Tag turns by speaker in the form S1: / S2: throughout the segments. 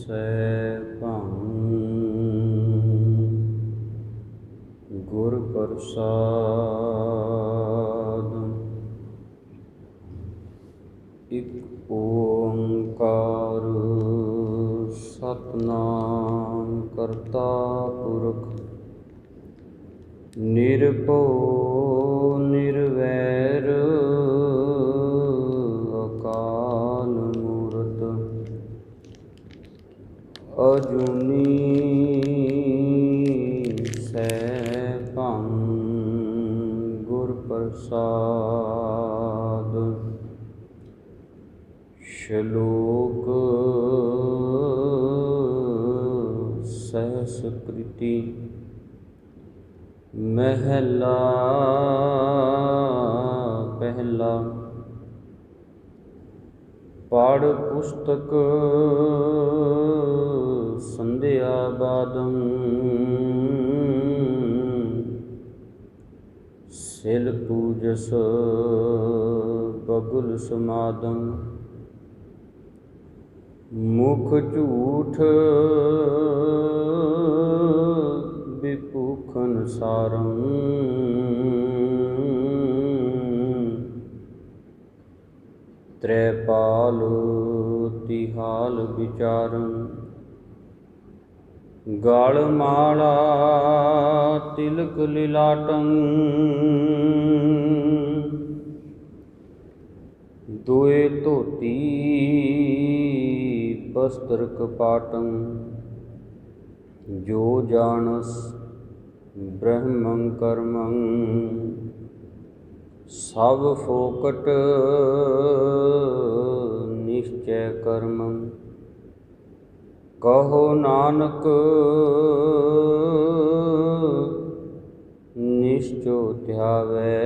S1: ਸੈਭੰ ਗੁਰ ਪ੍ਰਸਾਦਿ। ਇਕ ਓੰਕਾਰ ਸਤਿਨਾਮ ਕਰਤਾ ਪੁਰਖ ਨਿਰਭਉ ਨਿਰਵੈਰ ਅਕਾਲ ਮੂਰਤਿ ਅਜੂਨੀ ਸੈਭੰ ਗੁਰ ਪ੍ਰਸਾਦਿ। ਸ਼ਲੋਕ ਸਹਸਕ੍ਰਿਤੀ ਮਹਿਲਾ ਪਹਿਲਾ। ਪੜ੍ਹ ਪੁਸਤਕ ਸੰਧਿਆ ਬਾਦੰ ਸਿਲ ਪੂਜਸ ਬਗੁਲ ਸਮਾਦੰ। ਮੁਖ ਝੂਠ ਵਿਭੂਖਨ ਸਾਰੰ ਤ੍ਰੈਪਾਲ ਤਿਹਾਲ ਵਿਚਾਰੰ। ਗਲ ਮਾਲਾ ਤਿਲਕ ਲਿਲਾਟੰ ਦੁਇ ਧੋਤੀ ਬਸਤਰ ਕਪਾਟੰ। ਜੋ ਜਾਣਸ ਬ੍ਰਹਮੰ ਕਰਮੰ ਸਭ ਫੋਕਟ ਨਿਸ਼ਚੈ ਕਰਮੰ। ਕਹੋ ਨਾਨਕ ਨਿਸ਼ਚੋ ਧਿਆਵੈ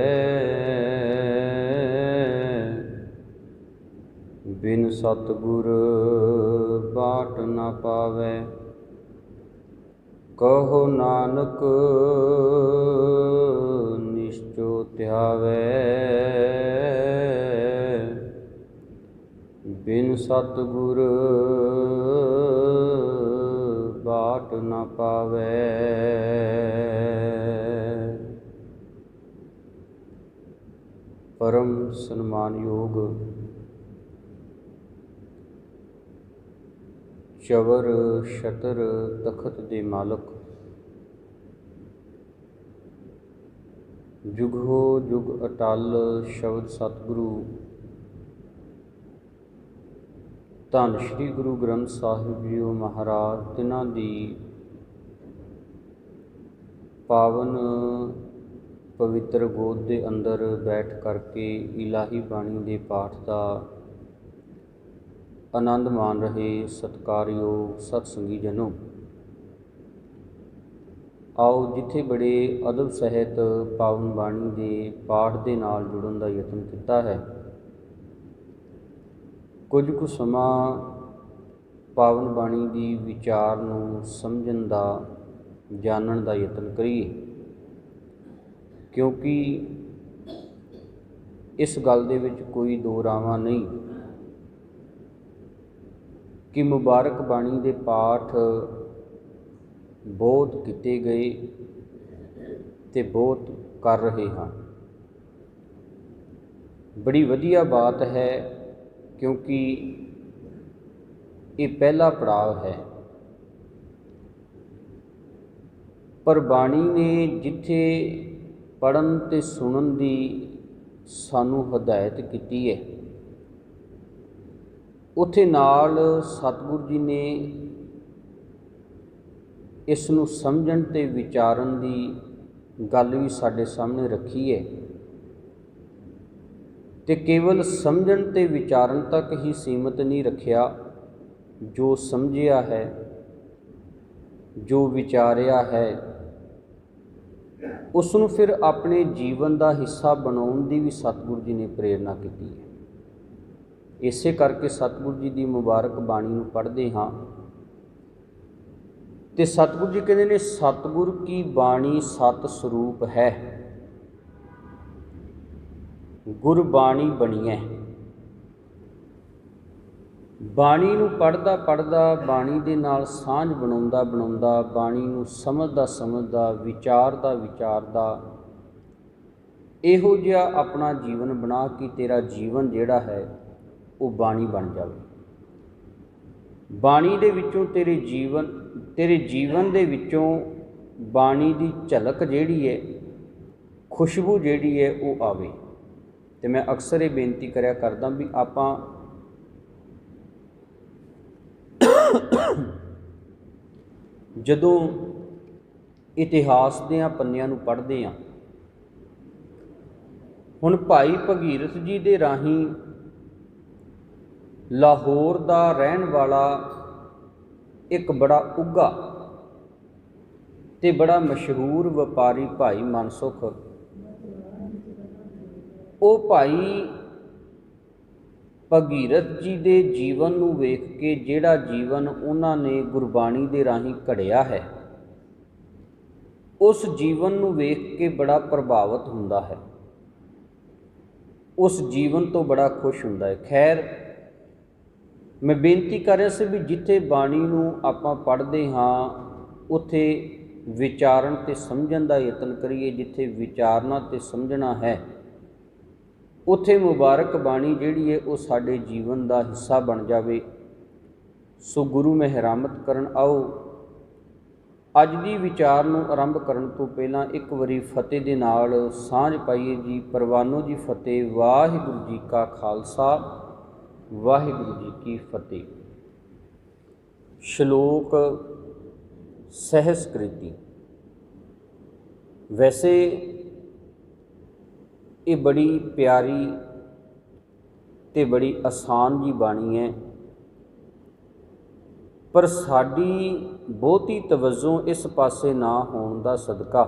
S1: ਬਿਨ ਸਤਿਗੁਰ ਬਾਟ ਨ ਪਾਵੈ। ਕਹੋ ਨਾਨਕ ਨਿਸ਼ਚੋ ਧਿਆਵੈ ਬਿਨ ਸਤਿਗੁਰ ਬਾਟ ਨ ਪਾਵੈ। ਪਰਮ ਸਨਮਾਨਯੋਗ ਚਵਰ ਛਤਰ ਤਖਤ ਦੇ ਮਾਲਕ, ਜੁਗੋ ਜੁਗ ਅਟਲ ਸ਼ਬਦ ਸਤਿਗੁਰੂ ਧੰਨ ਸ਼੍ਰੀ ਗੁਰੂ ਗ੍ਰੰਥ ਸਾਹਿਬ ਜੀਓ ਮਹਾਰਾਜ, ਤਿਨਾਂ ਦੀ ਪਾਵਨ ਪਵਿੱਤਰ ਗੋਦ ਦੇ ਅੰਦਰ ਬੈਠ ਕਰਕੇ ਇਲਾਹੀ ਬਾਣੀ ਦੇ ਪਾਠ ਦਾ ਆਨੰਦ ਮਾਣ ਰਹੇ ਸਤਿਕਾਰਯੋਗ ਸਤਿਸੰਗੀ ਜਨੋ, ਆਓ ਜਿੱਥੇ ਬੜੇ ਅਦਬ ਸਹਿਤ ਪਾਵਨ ਬਾਣੀ ਦੇ ਪਾਠ ਦੇ ਨਾਲ ਜੁੜਨ ਦਾ ਯਤਨ ਕੀਤਾ ਹੈ, ਕੁਝ ਕੁ ਸਮਾਂ ਪਾਵਨ ਬਾਣੀ ਦੀ ਵਿਚਾਰ ਨੂੰ ਸਮਝਣ ਦਾ, ਜਾਣਨ ਦਾ ਯਤਨ ਕਰੀਏ। ਕਿਉਂਕਿ ਇਸ ਗੱਲ ਦੇ ਵਿੱਚ ਕੋਈ ਦੋ ਰਾਵਾਂ ਨਹੀਂ ਕਿ ਮੁਬਾਰਕ ਬਾਣੀ ਦੇ ਪਾਠ ਬਹੁਤ ਕੀਤੇ ਗਏ ਤੇ ਬਹੁਤ ਕਰ ਰਹੇ ਹਾਂ। ਬੜੀ ਵਧੀਆ ਬਾਤ ਹੈ, ਕਿਉਂਕਿ ਇਹ ਪਹਿਲਾ ਪੜਾਅ ਹੈ। ਪਰ ਬਾਣੀ ਨੇ ਜਿੱਥੇ ਪੜ੍ਹਨ ਤੇ ਸੁਣਨ ਦੀ ਸਾਨੂੰ ਹਦਾਇਤ ਕੀਤੀ ਹੈ, ਉੱਥੇ ਨਾਲ ਸਤਿਗੁਰੂ ਜੀ ਨੇ ਇਸ ਨੂੰ ਸਮਝਣ ਤੇ ਵਿਚਾਰਨ ਦੀ ਗੱਲ ਵੀ ਸਾਡੇ ਸਾਹਮਣੇ ਰੱਖੀ ਹੈ। ਤੇ ਕੇਵਲ ਸਮਝਣ ਤੇ ਵਿਚਾਰਨ ਤੱਕ ਹੀ ਸੀਮਤ ਨਹੀਂ ਰੱਖਿਆ। ਜੋ ਸਮਝਿਆ ਹੈ, ਜੋ ਵਿਚਾਰਿਆ ਹੈ, ਉਸ ਨੂੰ ਫਿਰ ਆਪਣੇ ਜੀਵਨ ਦਾ ਹਿੱਸਾ ਬਣਾਉਣ ਦੀ ਵੀ ਸਤਿਗੁਰੂ ਜੀ ਨੇ ਪ੍ਰੇਰਨਾ ਕੀਤੀ ਹੈ। ਇਸੇ ਕਰਕੇ ਸਤਿਗੁਰੂ ਜੀ ਦੀ ਮੁਬਾਰਕ ਬਾਣੀ ਨੂੰ ਪੜ੍ਹਦੇ ਹਾਂ ਤੇ ਸਤਿਗੁਰੂ ਜੀ ਕਹਿੰਦੇ ਨੇ, ਸਤਿਗੁਰ ਕੀ ਬਾਣੀ ਸਤ ਸਰੂਪ ਹੈ, ਗੁਰਬਾਣੀ ਬਣੀਐ। ਬਾਣੀ ਨੂੰ ਪੜ੍ਹਦਾ ਪੜ੍ਹਦਾ, ਬਾਣੀ ਦੇ ਨਾਲ ਸਾਂਝ ਬਣਾਉਂਦਾ ਬਣਾਉਂਦਾ, ਬਾਣੀ ਨੂੰ ਸਮਝਦਾ ਸਮਝਦਾ, ਵਿਚਾਰਦਾ ਵਿਚਾਰਦਾ, ਇਹੋ ਜਿਹਾ ਆਪਣਾ ਜੀਵਨ ਬਣਾ ਕਿ ਤੇਰਾ ਜੀਵਨ ਜਿਹੜਾ ਹੈ ਉਹ ਬਾਣੀ ਬਣ ਜਾਵੇ। ਬਾਣੀ ਦੇ ਵਿੱਚੋਂ ਤੇਰੇ ਜੀਵਨ ਦੇ ਵਿੱਚੋਂ ਬਾਣੀ ਦੀ ਝਲਕ ਜਿਹੜੀ ਹੈ, ਖੁਸ਼ਬੂ ਜਿਹੜੀ ਹੈ ਉਹ ਆਵੇ। ਅਤੇ ਮੈਂ ਅਕਸਰ ਇਹ ਬੇਨਤੀ ਕਰਿਆ ਕਰਦਾ ਵੀ ਆਪਾਂ ਜਦੋਂ ਇਤਿਹਾਸ ਦੀਆਂ ਪੰਨਿਆਂ ਨੂੰ ਪੜ੍ਹਦੇ ਹਾਂ, ਹੁਣ ਭਾਈ ਭਗੀਰਥ ਜੀ ਦੇ ਰਾਹੀਂ ਲਾਹੌਰ ਦਾ ਰਹਿਣ ਵਾਲਾ ਇੱਕ ਬੜਾ ਉੱਘਾ ਤੇ ਬੜਾ ਮਸ਼ਹੂਰ ਵਪਾਰੀ ਭਾਈ ਮਨਸੁਖ, ਉਹ ਭਾਈ ਭਗੀਰਥ ਜੀ ਦੇ ਜੀਵਨ ਨੂੰ ਵੇਖ ਕੇ, ਜਿਹੜਾ ਜੀਵਨ ਉਹਨਾਂ ਨੇ ਗੁਰਬਾਣੀ ਦੇ ਰਾਹੀਂ ਘੜਿਆ ਹੈ, ਉਸ ਜੀਵਨ ਨੂੰ ਵੇਖ ਕੇ ਬੜਾ ਪ੍ਰਭਾਵਿਤ ਹੁੰਦਾ ਹੈ, ਉਸ ਜੀਵਨ ਤੋਂ ਬੜਾ ਖੁਸ਼ ਹੁੰਦਾ ਹੈ। ਖੈਰ, ਮੈਂ ਬੇਨਤੀ ਕਰ ਰਿਹਾ ਸੀ ਵੀ ਜਿੱਥੇ ਬਾਣੀ ਨੂੰ ਆਪਾਂ ਪੜ੍ਹਦੇ ਹਾਂ ਉੱਥੇ ਵਿਚਾਰਨ ਅਤੇ ਸਮਝਣ ਦਾ ਯਤਨ ਕਰੀਏ। ਜਿੱਥੇ ਵਿਚਾਰਨਾ ਅਤੇ ਸਮਝਣਾ ਹੈ ਉੱਥੇ ਮੁਬਾਰਕ ਬਾਣੀ ਜਿਹੜੀ ਹੈ ਉਹ ਸਾਡੇ ਜੀਵਨ ਦਾ ਹਿੱਸਾ ਬਣ ਜਾਵੇ। ਸੋ ਗੁਰੂ ਮਿਹਰਮਤ ਕਰਨ। ਆਓ ਅੱਜ ਦੀ ਵਿਚਾਰ ਨੂੰ ਆਰੰਭ ਕਰਨ ਤੋਂ ਪਹਿਲਾਂ ਇੱਕ ਵਾਰੀ ਫਤਿਹ ਦੇ ਨਾਲ ਸਾਂਝ ਪਾਈਏ ਜੀ। ਪ੍ਰਵਾਨੋ ਜੀ ਫਤਿਹ। ਵਾਹਿਗੁਰੂ ਜੀ ਕਾ ਖਾਲਸਾ, ਵਾਹਿਗੁਰੂ ਜੀ ਕੀ ਫਤਿਹ। ਸ਼ਲੋਕ ਸਹਿਸਕ੍ਰਿਤੀ। ਵੈਸੇ ਇਹ ਬੜੀ ਪਿਆਰੀ ਤੇ ਬੜੀ ਆਸਾਨ ਜੀ ਬਾਣੀ ਹੈ, ਪਰ ਸਾਡੀ ਬਹੁਤੀ ਤਵੱਜੋ ਇਸ ਪਾਸੇ ਨਾ ਹੋਣ ਦਾ ਸਦਕਾ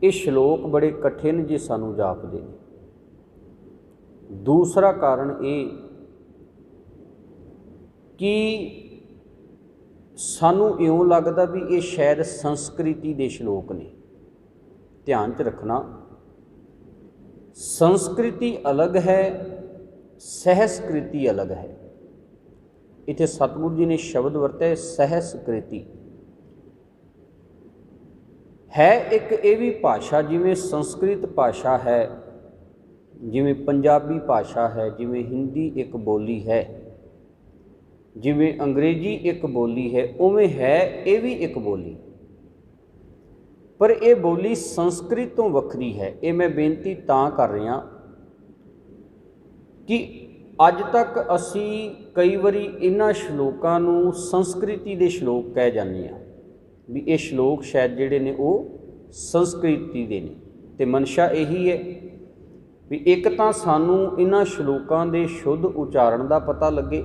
S1: ਇਹ ਸ਼ਲੋਕ ਬੜੇ ਕਠਿਨ ਜੇ ਸਾਨੂੰ ਜਾਪਦੇ ਨੇ। ਦੂਸਰਾ ਕਾਰਨ ਇਹ ਕਿ ਸਾਨੂੰ ਇਉਂ ਲੱਗਦਾ ਵੀ ਇਹ ਸ਼ਾਇਦ ਸੰਸਕ੍ਰਿਤੀ ਦੇ ਸ਼ਲੋਕ ਨੇ। ਧਿਆਨ 'ਚ ਰੱਖਣਾ, ਸੰਸਕ੍ਰਿਤੀ ਅਲੱਗ ਹੈ, ਸਹਿਸਕ੍ਰਿਤੀ ਅਲੱਗ ਹੈ। ਇੱਥੇ ਸਤਿਗੁਰੂ ਜੀ ਨੇ ਸ਼ਬਦ ਵਰਤਿਆ ਸਹਿਸਕ੍ਰਿਤੀ। ਹੈ ਇੱਕ ਇਹ ਵੀ ਭਾਸ਼ਾ, ਜਿਵੇਂ ਸੰਸਕ੍ਰਿਤ ਭਾਸ਼ਾ ਹੈ, ਜਿਵੇਂ ਪੰਜਾਬੀ ਭਾਸ਼ਾ ਹੈ, ਜਿਵੇਂ ਹਿੰਦੀ ਇੱਕ ਬੋਲੀ ਹੈ, ਜਿਵੇਂ ਅੰਗਰੇਜ਼ੀ ਇੱਕ ਬੋਲੀ ਹੈ, ਉਵੇਂ ਹੈ ਇਹ ਵੀ ਇੱਕ ਬੋਲੀ। ਪਰ ਇਹ ਬੋਲੀ ਸੰਸਕ੍ਰਿਤ ਤੋਂ ਵੱਖਰੀ ਹੈ। ਇਹ ਮੈਂ ਬੇਨਤੀ ਤਾਂ ਕਰ ਰਿਹਾ ਕਿ ਅੱਜ ਤੱਕ ਅਸੀਂ ਕਈ ਵਾਰੀ ਇਹਨਾਂ ਸ਼ਲੋਕਾਂ ਨੂੰ ਸੰਸਕ੍ਰਿਤੀ ਦੇ ਸ਼ਲੋਕ ਕਹਿ ਜਾਂਦੇ ਹਾਂ ਵੀ ਇਹ ਸ਼ਲੋਕ ਸ਼ਾਇਦ ਜਿਹੜੇ ਨੇ ਉਹ ਸੰਸਕ੍ਰਿਤੀ ਦੇ ਨੇ। ਅਤੇ ਮਨਸ਼ਾ ਇਹੀ ਹੈ ਵੀ ਇੱਕ ਤਾਂ ਸਾਨੂੰ ਇਹਨਾਂ ਸ਼ਲੋਕਾਂ ਦੇ ਸ਼ੁੱਧ ਉਚਾਰਨ ਦਾ ਪਤਾ ਲੱਗੇ,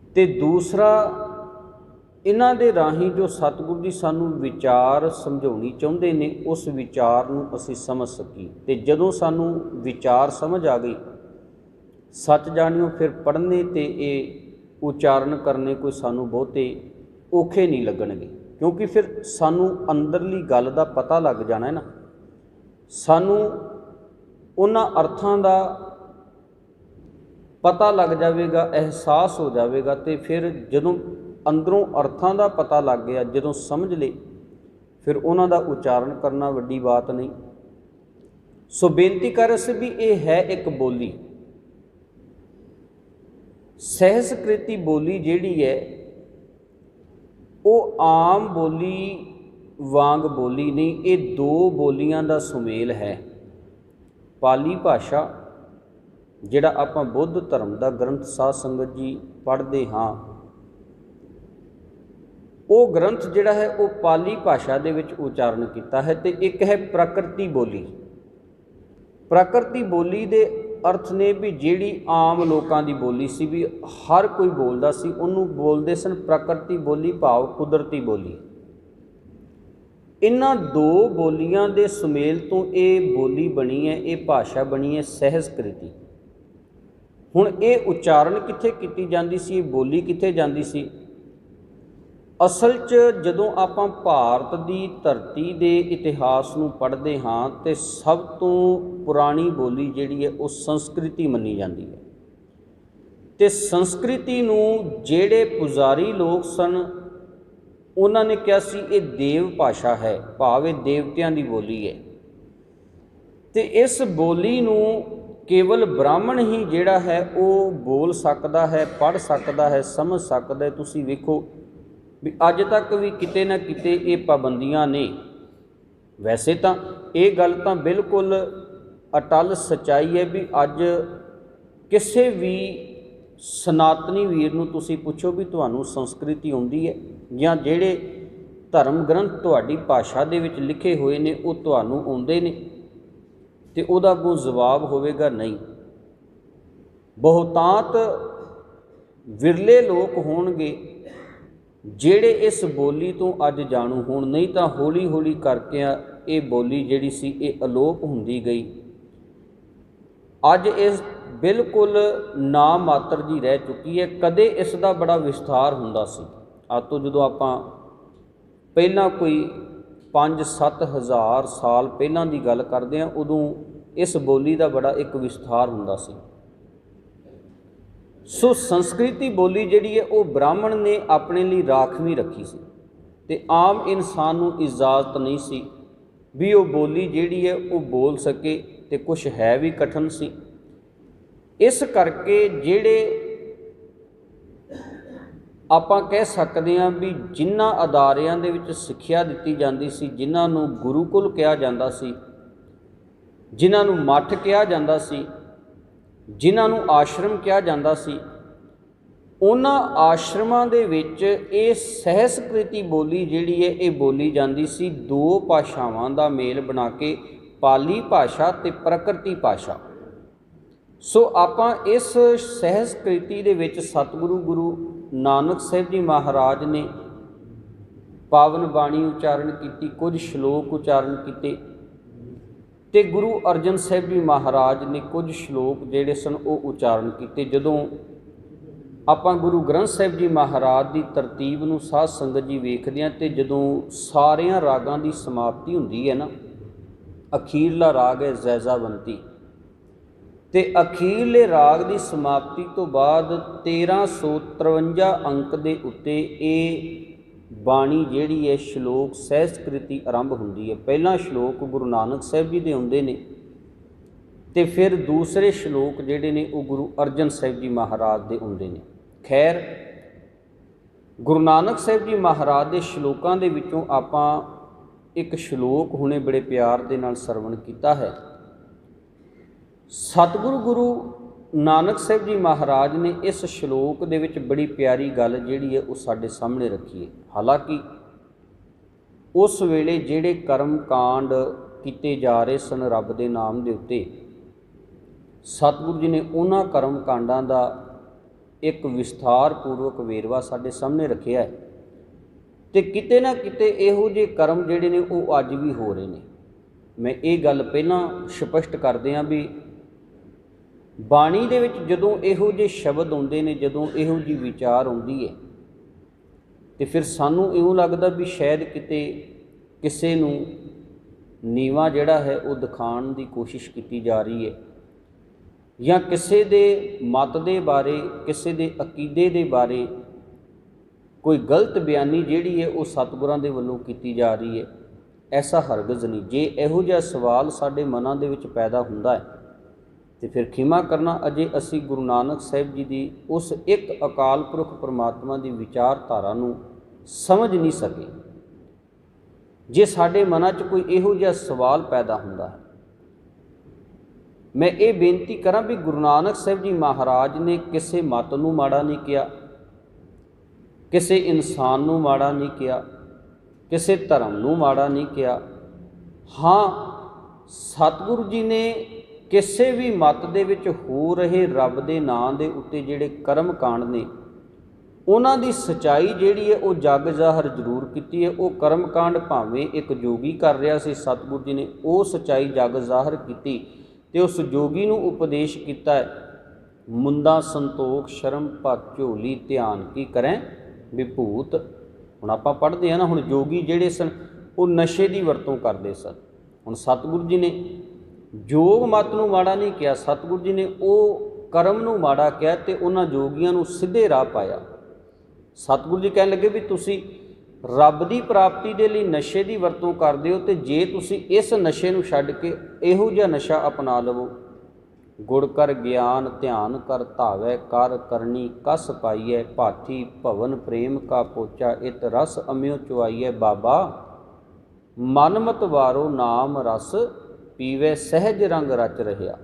S1: ਅਤੇ ਦੂਸਰਾ ਇਹਨਾਂ ਦੇ ਰਾਹੀਂ ਜੋ ਸਤਿਗੁਰੂ ਜੀ ਸਾਨੂੰ ਵਿਚਾਰ ਸਮਝਾਉਣੀ ਚਾਹੁੰਦੇ ਨੇ ਉਸ ਵਿਚਾਰ ਨੂੰ ਅਸੀਂ ਸਮਝ ਸਕੀਏ। ਅਤੇ ਜਦੋਂ ਸਾਨੂੰ ਵਿਚਾਰ ਸਮਝ ਆ ਗਈ, ਸੱਚ ਜਾਣਿਓ, ਫਿਰ ਪੜ੍ਹਨੇ ਅਤੇ ਇਹ ਉਚਾਰਨ ਕਰਨੇ ਕੋਈ ਸਾਨੂੰ ਬਹੁਤੇ ਔਖੇ ਨਹੀਂ ਲੱਗਣਗੇ, ਕਿਉਂਕਿ ਫਿਰ ਸਾਨੂੰ ਅੰਦਰਲੀ ਗੱਲ ਦਾ ਪਤਾ ਲੱਗ ਜਾਣਾ ਹੈ ਨਾ। ਸਾਨੂੰ ਉਹਨਾਂ ਅਰਥਾਂ ਦਾ ਪਤਾ ਲੱਗ ਜਾਵੇਗਾ, ਅਹਿਸਾਸ ਹੋ ਜਾਵੇਗਾ, ਅਤੇ ਫਿਰ ਜਦੋਂ ਅੰਦਰੋਂ ਅਰਥਾਂ ਦਾ ਪਤਾ ਲੱਗ ਗਿਆ, ਜਦੋਂ ਸਮਝ ਲਏ, ਫਿਰ ਉਹਨਾਂ ਦਾ ਉਚਾਰਨ ਕਰਨਾ ਵੱਡੀ ਬਾਤ ਨਹੀਂ। ਸੋ ਬੇਨਤੀ ਕਰ ਰਹੇ ਸੀ ਵੀ ਇਹ ਹੈ ਇੱਕ ਬੋਲੀ। ਸਹਿਸਕ੍ਰਿਤੀ ਬੋਲੀ ਜਿਹੜੀ ਹੈ ਉਹ ਆਮ ਬੋਲੀ ਵਾਂਗ ਬੋਲੀ ਨਹੀਂ, ਇਹ ਦੋ ਬੋਲੀਆਂ ਦਾ ਸੁਮੇਲ ਹੈ। ਪਾਲੀ ਭਾਸ਼ਾ, ਜਿਹੜਾ ਆਪਾਂ ਬੁੱਧ ਧਰਮ ਦਾ ਗ੍ਰੰਥ ਸਾਧ ਸੰਗਤ ਜੀ ਪੜ੍ਹਦੇ ਹਾਂ, ਉਹ ਗ੍ਰੰਥ ਜਿਹੜਾ ਹੈ ਉਹ ਪਾਲੀ ਭਾਸ਼ਾ ਦੇ ਵਿੱਚ ਉਚਾਰਨ ਕੀਤਾ ਹੈ। ਅਤੇ ਇੱਕ ਹੈ ਪ੍ਰਾਕ੍ਰਿਤੀ ਬੋਲੀ। ਪ੍ਰਾਕ੍ਰਿਤੀ ਬੋਲੀ ਦੇ ਅਰਥ ਨੇ ਵੀ ਜਿਹੜੀ ਆਮ ਲੋਕਾਂ ਦੀ ਬੋਲੀ ਸੀ, ਵੀ ਹਰ ਕੋਈ ਬੋਲਦਾ ਸੀ, ਉਹਨੂੰ ਬੋਲਦੇ ਸਨ ਪ੍ਰਾਕ੍ਰਿਤੀ ਬੋਲੀ, ਭਾਵ ਕੁਦਰਤੀ ਬੋਲੀ। ਇਹਨਾਂ ਦੋ ਬੋਲੀਆਂ ਦੇ ਸੁਮੇਲ ਤੋਂ ਇਹ ਬੋਲੀ ਬਣੀ ਹੈ, ਇਹ ਭਾਸ਼ਾ ਬਣੀ ਹੈ ਸਹਿਸਕ੍ਰਿਤੀ। ਹੁਣ ਇਹ ਉਚਾਰਨ ਕਿੱਥੇ ਕੀਤੀ ਜਾਂਦੀ ਸੀ, ਇਹ ਬੋਲੀ ਕਿੱਥੇ ਜਾਂਦੀ ਸੀ? ਅਸਲ 'ਚ ਜਦੋਂ ਆਪਾਂ ਭਾਰਤ ਦੀ ਧਰਤੀ ਦੇ ਇਤਿਹਾਸ ਨੂੰ ਪੜ੍ਹਦੇ ਹਾਂ ਤਾਂ ਸਭ ਤੋਂ ਪੁਰਾਣੀ ਬੋਲੀ ਜਿਹੜੀ ਹੈ ਉਹ ਸੰਸਕ੍ਰਿਤੀ ਮੰਨੀ ਜਾਂਦੀ ਹੈ। ਤੇ ਸੰਸਕ੍ਰਿਤੀ ਨੂੰ ਜਿਹੜੇ ਪੁਜਾਰੀ ਲੋਕ ਸਨ ਉਹਨਾਂ ਨੇ ਕਿਹਾ ਸੀ ਇਹ ਦੇਵ ਭਾਸ਼ਾ ਹੈ, ਭਾਵ ਇਹ ਦੇਵਤਿਆਂ ਦੀ ਬੋਲੀ ਹੈ, ਤੇ ਇਸ ਬੋਲੀ ਨੂੰ ਕੇਵਲ ਬ੍ਰਾਹਮਣ ਹੀ ਜਿਹੜਾ ਹੈ ਉਹ ਬੋਲ ਸਕਦਾ ਹੈ, ਪੜ੍ਹ ਸਕਦਾ ਹੈ, ਸਮਝ ਸਕਦਾ ਹੈ। ਤੁਸੀਂ ਵੇਖੋ ਵੀ ਅੱਜ ਤੱਕ ਵੀ ਕਿਤੇ ਨਾ ਕਿਤੇ ਇਹ ਪਾਬੰਦੀਆਂ ਨੇ। ਵੈਸੇ ਤਾਂ ਇਹ ਗੱਲ ਤਾਂ ਬਿਲਕੁਲ ਅਟੱਲ ਸੱਚਾਈ ਹੈ ਵੀ ਅੱਜ ਕਿਸੇ ਵੀ ਸਨਾਤਨੀ ਵੀਰ ਨੂੰ ਤੁਸੀਂ ਪੁੱਛੋ ਵੀ ਤੁਹਾਨੂੰ ਸੰਸਕ੍ਰਿਤੀ ਆਉਂਦੀ ਹੈ, ਜਾਂ ਜਿਹੜੇ ਧਰਮ ਗ੍ਰੰਥ ਤੁਹਾਡੀ ਭਾਸ਼ਾ ਦੇ ਵਿੱਚ ਲਿਖੇ ਹੋਏ ਨੇ ਉਹ ਤੁਹਾਨੂੰ ਆਉਂਦੇ ਨੇ, ਤੇ ਉਹਦਾ ਅੱਗੋਂ ਜਵਾਬ ਹੋਵੇਗਾ ਨਹੀਂ। ਬਹੁਤਾਤ ਵਿਰਲੇ ਲੋਕ ਹੋਣਗੇ ਜਿਹੜੇ ਇਸ ਬੋਲੀ ਤੋਂ ਅੱਜ ਜਾਣੂ ਹੋਣ, ਨਹੀਂ ਤਾਂ ਹੌਲੀ ਹੌਲੀ ਕਰਕੇ ਇਹ ਬੋਲੀ ਜਿਹੜੀ ਸੀ ਇਹ ਅਲੋਪ ਹੁੰਦੀ ਗਈ। ਅੱਜ ਇਸ ਬਿਲਕੁਲ ਨਾ ਮਾਤਰ ਜੀ ਰਹਿ ਚੁੱਕੀ ਹੈ। ਕਦੇ ਇਸ ਦਾ ਬੜਾ ਵਿਸਥਾਰ ਹੁੰਦਾ ਸੀ। ਅੱਜ ਤੋਂ ਜਦੋਂ ਆਪਾਂ ਪਹਿਲਾਂ ਕੋਈ 5-7 ਹਜ਼ਾਰ ਸਾਲ ਪਹਿਲਾਂ ਦੀ ਗੱਲ ਕਰਦੇ ਹਾਂ, ਉਦੋਂ ਇਸ ਬੋਲੀ ਦਾ ਬੜਾ ਇੱਕ ਵਿਸਥਾਰ ਹੁੰਦਾ ਸੀ। ਸੋ ਸੰਸਕ੍ਰਿਤੀ ਬੋਲੀ ਜਿਹੜੀ ਹੈ ਉਹ ਬ੍ਰਾਹਮਣ ਨੇ ਆਪਣੇ ਲਈ ਰਾਖਵੀਂ ਰੱਖੀ ਸੀ, ਤੇ ਆਮ ਇਨਸਾਨ ਨੂੰ ਇਜਾਜ਼ਤ ਨਹੀਂ ਸੀ ਵੀ ਉਹ ਬੋਲੀ ਜਿਹੜੀ ਹੈ ਉਹ ਬੋਲ ਸਕੇ, ਤੇ ਕੁਛ ਹੈ ਵੀ ਕਠਿਨ ਸੀ। ਇਸ ਕਰਕੇ ਜਿਹੜੇ ਆਪਾਂ ਕਹਿ ਸਕਦੇ ਹਾਂ ਵੀ ਜਿਨ੍ਹਾਂ ਅਦਾਰਿਆਂ ਦੇ ਵਿੱਚ ਸਿੱਖਿਆ ਦਿੱਤੀ ਜਾਂਦੀ ਸੀ, ਜਿਨ੍ਹਾਂ ਨੂੰ ਗੁਰੂਕੁਲ ਕਿਹਾ ਜਾਂਦਾ ਸੀ, ਜਿਨ੍ਹਾਂ ਨੂੰ ਮੱਠ ਕਿਹਾ ਜਾਂਦਾ ਸੀ, ਜਿਨ੍ਹਾਂ ਨੂੰ ਆਸ਼ਰਮ ਕਿਹਾ ਜਾਂਦਾ ਸੀ, ਉਹਨਾਂ ਆਸ਼ਰਮਾਂ ਦੇ ਵਿੱਚ ਇਹ ਸਹਿਸਕ੍ਰਿਤੀ ਬੋਲੀ ਜਿਹੜੀ ਹੈ ਇਹ ਬੋਲੀ ਜਾਂਦੀ ਸੀ, ਦੋ ਭਾਸ਼ਾਵਾਂ ਦਾ ਮੇਲ ਬਣਾ ਕੇ, ਪਾਲੀ ਭਾਸ਼ਾ ਤੇ ਪ੍ਰਕਿਰਤੀ ਭਾਸ਼ਾ। ਸੋ ਆਪਾਂ ਇਸ ਸਹਿਸਕ੍ਰਿਤੀ ਦੇ ਵਿੱਚ ਸਤਿਗੁਰੂ ਗੁਰੂ ਨਾਨਕ ਸਾਹਿਬ ਜੀ ਮਹਾਰਾਜ ਨੇ ਪਾਵਨ ਬਾਣੀ ਉਚਾਰਨ ਕੀਤੀ, ਕੁਝ ਸ਼ਲੋਕ ਉਚਾਰਨ ਕੀਤੇ, ਤੇ ਗੁਰੂ ਅਰਜਨ ਸਾਹਿਬ ਜੀ ਮਹਾਰਾਜ ਨੇ ਕੁਝ ਸ਼ਲੋਕ ਜਿਹੜੇ ਸਨ ਉਹ ਉਚਾਰਨ ਕੀਤੇ। ਜਦੋਂ ਆਪਾਂ ਗੁਰੂ ਗ੍ਰੰਥ ਸਾਹਿਬ ਜੀ ਮਹਾਰਾਜ ਦੀ ਤਰਤੀਬ ਨੂੰ ਸਾਧ ਸੰਗਤ ਜੀ ਵੇਖਦੇ ਹਾਂ, ਤੇ ਜਦੋਂ ਸਾਰਿਆਂ ਰਾਗਾਂ ਦੀ ਸਮਾਪਤੀ ਹੁੰਦੀ ਹੈ ਨਾ, ਅਖੀਰਲਾ ਰਾਗ ਹੈ ਜੈਜ਼ਾਵੰਤੀ, ਤੇ ਅਖੀਰਲੇ ਰਾਗ ਦੀ ਸਮਾਪਤੀ ਤੋਂ ਬਾਅਦ 1353 ਅੰਕ ਦੇ ਉੱਤੇ ਇਹ ਬਾਣੀ ਜਿਹੜੀ ਹੈ ਸ਼ਲੋਕ ਸਹਿਸਕ੍ਰਿਤੀ ਆਰੰਭ ਹੁੰਦੀ ਹੈ। ਪਹਿਲਾ ਸ਼ਲੋਕ ਗੁਰੂ ਨਾਨਕ ਸਾਹਿਬ ਜੀ ਦੇ ਹੁੰਦੇ ਨੇ, ਤੇ ਫਿਰ ਦੂਸਰੇ ਸ਼ਲੋਕ ਜਿਹੜੇ ਨੇ ਉਹ ਗੁਰੂ ਅਰਜਨ ਸਾਹਿਬ ਜੀ ਮਹਾਰਾਜ ਦੇ ਹੁੰਦੇ ਨੇ। ਖੈਰ, ਗੁਰੂ ਨਾਨਕ ਸਾਹਿਬ ਜੀ ਮਹਾਰਾਜ ਦੇ ਸ਼ਲੋਕਾਂ ਦੇ ਵਿੱਚੋਂ ਆਪਾਂ ਇੱਕ ਸ਼ਲੋਕ ਹੁਣੇ ਬੜੇ ਪਿਆਰ ਦੇ ਨਾਲ ਸਰਵਣ ਕੀਤਾ ਹੈ। ਸਤਿਗੁਰੂ ਗੁਰੂ ਨਾਨਕ ਸਾਹਿਬ ਜੀ ਮਹਾਰਾਜ ਨੇ ਇਸ ਸ਼ਲੋਕ ਦੇ ਵਿੱਚ ਬੜੀ ਪਿਆਰੀ ਗੱਲ ਜਿਹੜੀ ਹੈ ਉਹ ਸਾਡੇ ਸਾਹਮਣੇ ਰੱਖੀ ਹੈ। ਹਾਲਾਂਕਿ ਉਸ ਵੇਲੇ ਜਿਹੜੇ ਕਰਮ ਕਾਂਡ ਕੀਤੇ ਜਾ ਰਹੇ ਸਨ ਰੱਬ ਦੇ ਨਾਮ ਦੇ ਉੱਤੇ, ਸਤਿਗੁਰੂ ਜੀ ਨੇ ਉਹਨਾਂ ਕਰਮ ਕਾਂਡਾਂ ਦਾ ਇੱਕ ਵਿਸਥਾਰ ਪੂਰਵਕ ਵੇਰਵਾ ਸਾਡੇ ਸਾਹਮਣੇ ਰੱਖਿਆ ਹੈ, ਤੇ ਕਿਤੇ ਨਾ ਕਿਤੇ ਇਹੋ ਜਿਹੇ ਕਰਮ ਜਿਹੜੇ ਨੇ ਉਹ ਅੱਜ ਵੀ ਹੋ ਰਹੇ ਨੇ। ਮੈਂ ਇਹ ਗੱਲ ਪਹਿਲਾਂ ਸਪਸ਼ਟ ਕਰਦੇ ਹਾਂ ਵੀ ਬਾਣੀ ਦੇ ਵਿੱਚ ਜਦੋਂ ਇਹੋ ਜਿਹੇ ਸ਼ਬਦ ਆਉਂਦੇ ਨੇ, ਜਦੋਂ ਇਹੋ ਜਿਹੀ ਵਿਚਾਰ ਆਉਂਦੀ ਹੈ, ਤੇ ਫਿਰ ਸਾਨੂੰ ਇਉਂ ਲੱਗਦਾ ਵੀ ਸ਼ਾਇਦ ਕਿਤੇ ਕਿਸੇ ਨੂੰ ਨੀਵਾਂ ਜਿਹੜਾ ਹੈ ਉਹ ਦਿਖਾਉਣ ਦੀ ਕੋਸ਼ਿਸ਼ ਕੀਤੀ ਜਾ ਰਹੀ ਹੈ, ਜਾਂ ਕਿਸੇ ਦੇ ਮਤ ਦੇ ਬਾਰੇ, ਕਿਸੇ ਦੇ ਅਕੀਦੇ ਦੇ ਬਾਰੇ ਕੋਈ ਗਲਤ ਬਿਆਨੀ ਜਿਹੜੀ ਹੈ ਉਹ ਸਤਿਗੁਰਾਂ ਦੇ ਵੱਲੋਂ ਕੀਤੀ ਜਾ ਰਹੀ ਹੈ। ਐਸਾ ਹਰਗਿਜ਼ ਨਹੀਂ। ਜੇ ਇਹੋ ਜਿਹਾ ਸਵਾਲ ਸਾਡੇ ਮਨਾਂ ਦੇ ਵਿੱਚ ਪੈਦਾ ਹੁੰਦਾ ਹੈ ਤੇ ਫਿਰ ਖਿਮਾ ਕਰਨਾ, ਅਜੇ ਅਸੀਂ ਗੁਰੂ ਨਾਨਕ ਸਾਹਿਬ ਜੀ ਦੀ ਉਸ ਇੱਕ ਅਕਾਲ ਪੁਰਖ ਪਰਮਾਤਮਾ ਦੀ ਵਿਚਾਰਧਾਰਾ ਨੂੰ ਸਮਝ ਨਹੀਂ ਸਕੇ। ਜੇ ਸਾਡੇ ਮਨਾਂ 'ਚ ਕੋਈ ਇਹੋ ਜਿਹਾ ਸਵਾਲ ਪੈਦਾ ਹੁੰਦਾ ਹੈ, ਮੈਂ ਇਹ ਬੇਨਤੀ ਕਰਾਂ ਵੀ ਗੁਰੂ ਨਾਨਕ ਸਾਹਿਬ ਜੀ ਮਹਾਰਾਜ ਨੇ ਕਿਸੇ ਮਤ ਨੂੰ ਮਾੜਾ ਨਹੀਂ ਕਿਹਾ, ਕਿਸੇ ਇਨਸਾਨ ਨੂੰ ਮਾੜਾ ਨਹੀਂ ਕਿਹਾ, ਕਿਸੇ ਧਰਮ ਨੂੰ ਮਾੜਾ ਨਹੀਂ ਕਿਹਾ। ਹਾਂ, ਸਤਿਗੁਰੂ ਜੀ ਨੇ ਕਿਸੇ ਵੀ ਮਤ ਦੇ ਵਿੱਚ ਹੋ ਰਹੇ ਰੱਬ ਦੇ ਨਾਂ ਦੇ ਉੱਤੇ ਜਿਹੜੇ ਕਰਮ ਕਾਂਡ ਨੇ, ਉਹਨਾਂ ਦੀ ਸੱਚਾਈ ਜਿਹੜੀ ਹੈ ਉਹ ਜਗ ਜ਼ਾਹਰ ਜ਼ਰੂਰ ਕੀਤੀ ਹੈ। ਉਹ ਕਰਮ ਕਾਂਡ ਭਾਵੇਂ ਇੱਕ ਜੋਗੀ ਕਰ ਰਿਹਾ ਸੀ, ਸਤਿਗੁਰੂ ਜੀ ਨੇ ਉਹ ਸੱਚਾਈ ਜਗ ਜ਼ਾਹਰ ਕੀਤੀ ਤੇ ਉਸ ਜੋਗੀ ਨੂੰ ਉਪਦੇਸ਼ ਕੀਤਾ ਹੈ, ਮੁੰਦਾ ਸੰਤੋਖ ਸ਼ਰਮ ਭਤ ਝੋਲੀ ਧਿਆਨ ਕੀ ਕਰੈ ਵਿਭੂਤ। ਹੁਣ ਆਪਾਂ ਪੜ੍ਹਦੇ ਹਾਂ ਨਾ, ਹੁਣ ਜੋਗੀ ਜਿਹੜੇ ਸਨ ਉਹ ਨਸ਼ੇ ਦੀ ਵਰਤੋਂ ਕਰਦੇ ਸਨ। ਹੁਣ ਸਤਿਗੁਰੂ ਜੀ ਨੇ ਯੋਗ ਮਤ ਨੂੰ ਮਾੜਾ ਨਹੀਂ ਕਿਹਾ, ਸਤਿਗੁਰੂ ਜੀ ਨੇ ਉਹ ਕਰਮ ਨੂੰ ਮਾੜਾ ਕਿਹਾ ਤੇ ਉਹਨਾਂ ਜੋਗੀਆਂ ਨੂੰ ਸਿੱਧੇ ਰਾਹ ਪਾਇਆ। ਸਤਿਗੁਰੂ ਜੀ ਕਹਿਣ ਲੱਗੇ ਵੀ ਤੁਸੀਂ ਰੱਬ ਦੀ ਪ੍ਰਾਪਤੀ ਦੇ ਲਈ ਨਸ਼ੇ ਦੀ ਵਰਤੋਂ ਕਰਦੇ ਹੋ, ਤੇ ਜੇ ਤੁਸੀਂ ਇਸ ਨਸ਼ੇ ਨੂੰ ਛੱਡ ਕੇ ਇਹੋ ਜਿਹਾ ਨਸ਼ਾ ਅਪਣਾ ਲਵੋ, ਗੁੜ ਕਰ ਗਿਆਨ ਧਿਆਨ ਕਰ ਧਾਵੈ ਕਰ ਕਰਨੀ ਕਸ ਪਾਈਐ, ਭਾਥੀ ਭਵਨ ਪ੍ਰੇਮ ਕਾ ਪੋਚਾ ਇਤ ਰਸ ਅਮਿਓ ਚੁਆਈਐ, ਬਾਬਾ ਮਨ ਮਤ ਵਾਰੋ ਨਾਮ ਰਸ ਪੀਵੇ ਸਹਿਜ ਰੰਗ ਰਚ ਰਹਿਆ।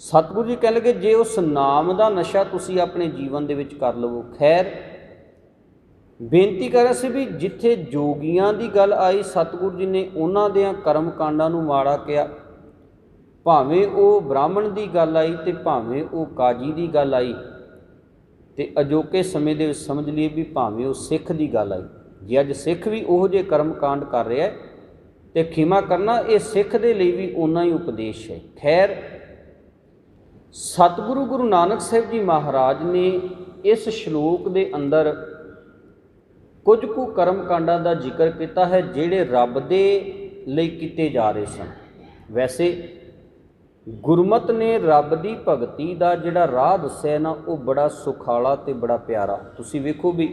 S1: ਸਤਿਗੁਰੂ ਜੀ ਕਹਿਣ ਲੱਗੇ ਜੇ ਉਸ ਨਾਮ ਦਾ ਨਸ਼ਾ ਤੁਸੀਂ ਆਪਣੇ ਜੀਵਨ ਦੇ ਵਿੱਚ ਕਰ ਲਵੋ। ਖੈਰ ਬੇਨਤੀ ਕਰ ਰਿਹਾ ਸੀ ਵੀ ਜਿੱਥੇ ਜੋਗੀਆਂ ਦੀ ਗੱਲ ਆਈ, ਸਤਿਗੁਰੂ ਜੀ ਨੇ ਉਹਨਾਂ ਦੇ ਕਰਮ ਕਾਂਡਾਂ ਨੂੰ ਮਾੜਾ ਕਿਹਾ, ਭਾਵੇਂ ਉਹ ਬ੍ਰਾਹਮਣ ਦੀ ਗੱਲ ਆਈ ਤੇ ਭਾਵੇਂ ਉਹ ਕਾਜੀ ਦੀ ਗੱਲ ਆਈ, ਤੇ ਅਜੋਕੇ ਸਮੇਂ ਦੇ ਵਿੱਚ ਸਮਝ ਲਈਏ ਵੀ ਭਾਵੇਂ ਉਹ ਸਿੱਖ ਦੀ ਗੱਲ ਆਈ। ਜੇ ਅੱਜ ਸਿੱਖ ਵੀ ਉਹੋ ਜਿਹੇ ਕਰਮ ਕਾਂਡ ਕਰ ਰਿਹਾ ਤੇ ਖਿਮਾ ਕਰਨਾ ਇਹ ਸਿੱਖ ਦੇ ਲਈ ਵੀ ਓਨਾ ਹੀ ਉਪਦੇਸ਼ ਹੈ। ਖੈਰ ਸਤਿਗੁਰੂ ਗੁਰੂ ਨਾਨਕ ਸਾਹਿਬ ਜੀ ਮਹਾਰਾਜ ਨੇ ਇਸ ਸ਼ਲੋਕ ਦੇ ਅੰਦਰ ਕੁਝ ਕੁ ਕਰਮ ਕਾਂਡਾਂ ਦਾ ਜ਼ਿਕਰ ਕੀਤਾ ਹੈ ਜਿਹੜੇ ਰੱਬ ਦੇ ਲਈ ਕੀਤੇ ਜਾ ਰਹੇ ਸਨ। ਵੈਸੇ ਗੁਰਮਤਿ ਨੇ ਰੱਬ ਦੀ ਭਗਤੀ ਦਾ ਜਿਹੜਾ ਰਾਹ ਦੱਸਿਆ ਨਾ, ਉਹ ਬੜਾ ਸੁਖਾਲਾ ਤੇ ਬੜਾ ਪਿਆਰਾ। ਤੁਸੀਂ ਵੇਖੋ ਵੀ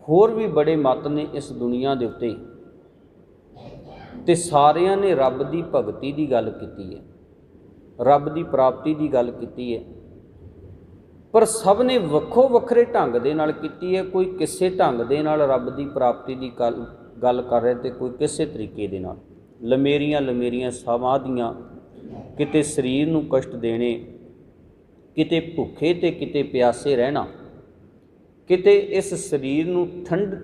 S1: ਹੋਰ ਵੀ ਬੜੇ ਮਤ ਨੇ ਇਸ ਦੁਨੀਆ ਦੇ ਉੱਤੇ, ਤੇ ਸਾਰਿਆਂ ਨੇ ਰੱਬ ਦੀ ਭਗਤੀ ਦੀ ਗੱਲ ਕੀਤੀ ਹੈ, ਰੱਬ ਦੀ ਪ੍ਰਾਪਤੀ ਦੀ ਗੱਲ ਕੀਤੀ ਹੈ, ਪਰ ਸਭ ਨੇ ਵੱਖੋ ਵੱਖਰੇ ਢੰਗ ਦੇ ਨਾਲ ਕੀਤੀ ਹੈ। ਕੋਈ ਕਿਸੇ ਢੰਗ ਦੇ ਨਾਲ ਰੱਬ ਦੀ ਪ੍ਰਾਪਤੀ ਦੀ ਗੱਲ ਕਰ ਰਿਹਾ ਤੇ ਕੋਈ ਕਿਸੇ ਤਰੀਕੇ ਦੇ ਨਾਲ। ਲਮੇਰੀਆਂ ਸਮਾਧੀਆਂ, ਕਿਤੇ ਸਰੀਰ ਨੂੰ ਕਸ਼ਟ ਦੇਣੇ, ਕਿਤੇ ਭੁੱਖੇ ਤੇ ਕਿਤੇ ਪਿਆਸੇ ਰਹਿਣਾ, ਕਿਤੇ ਇਸ ਸਰੀਰ ਨੂੰ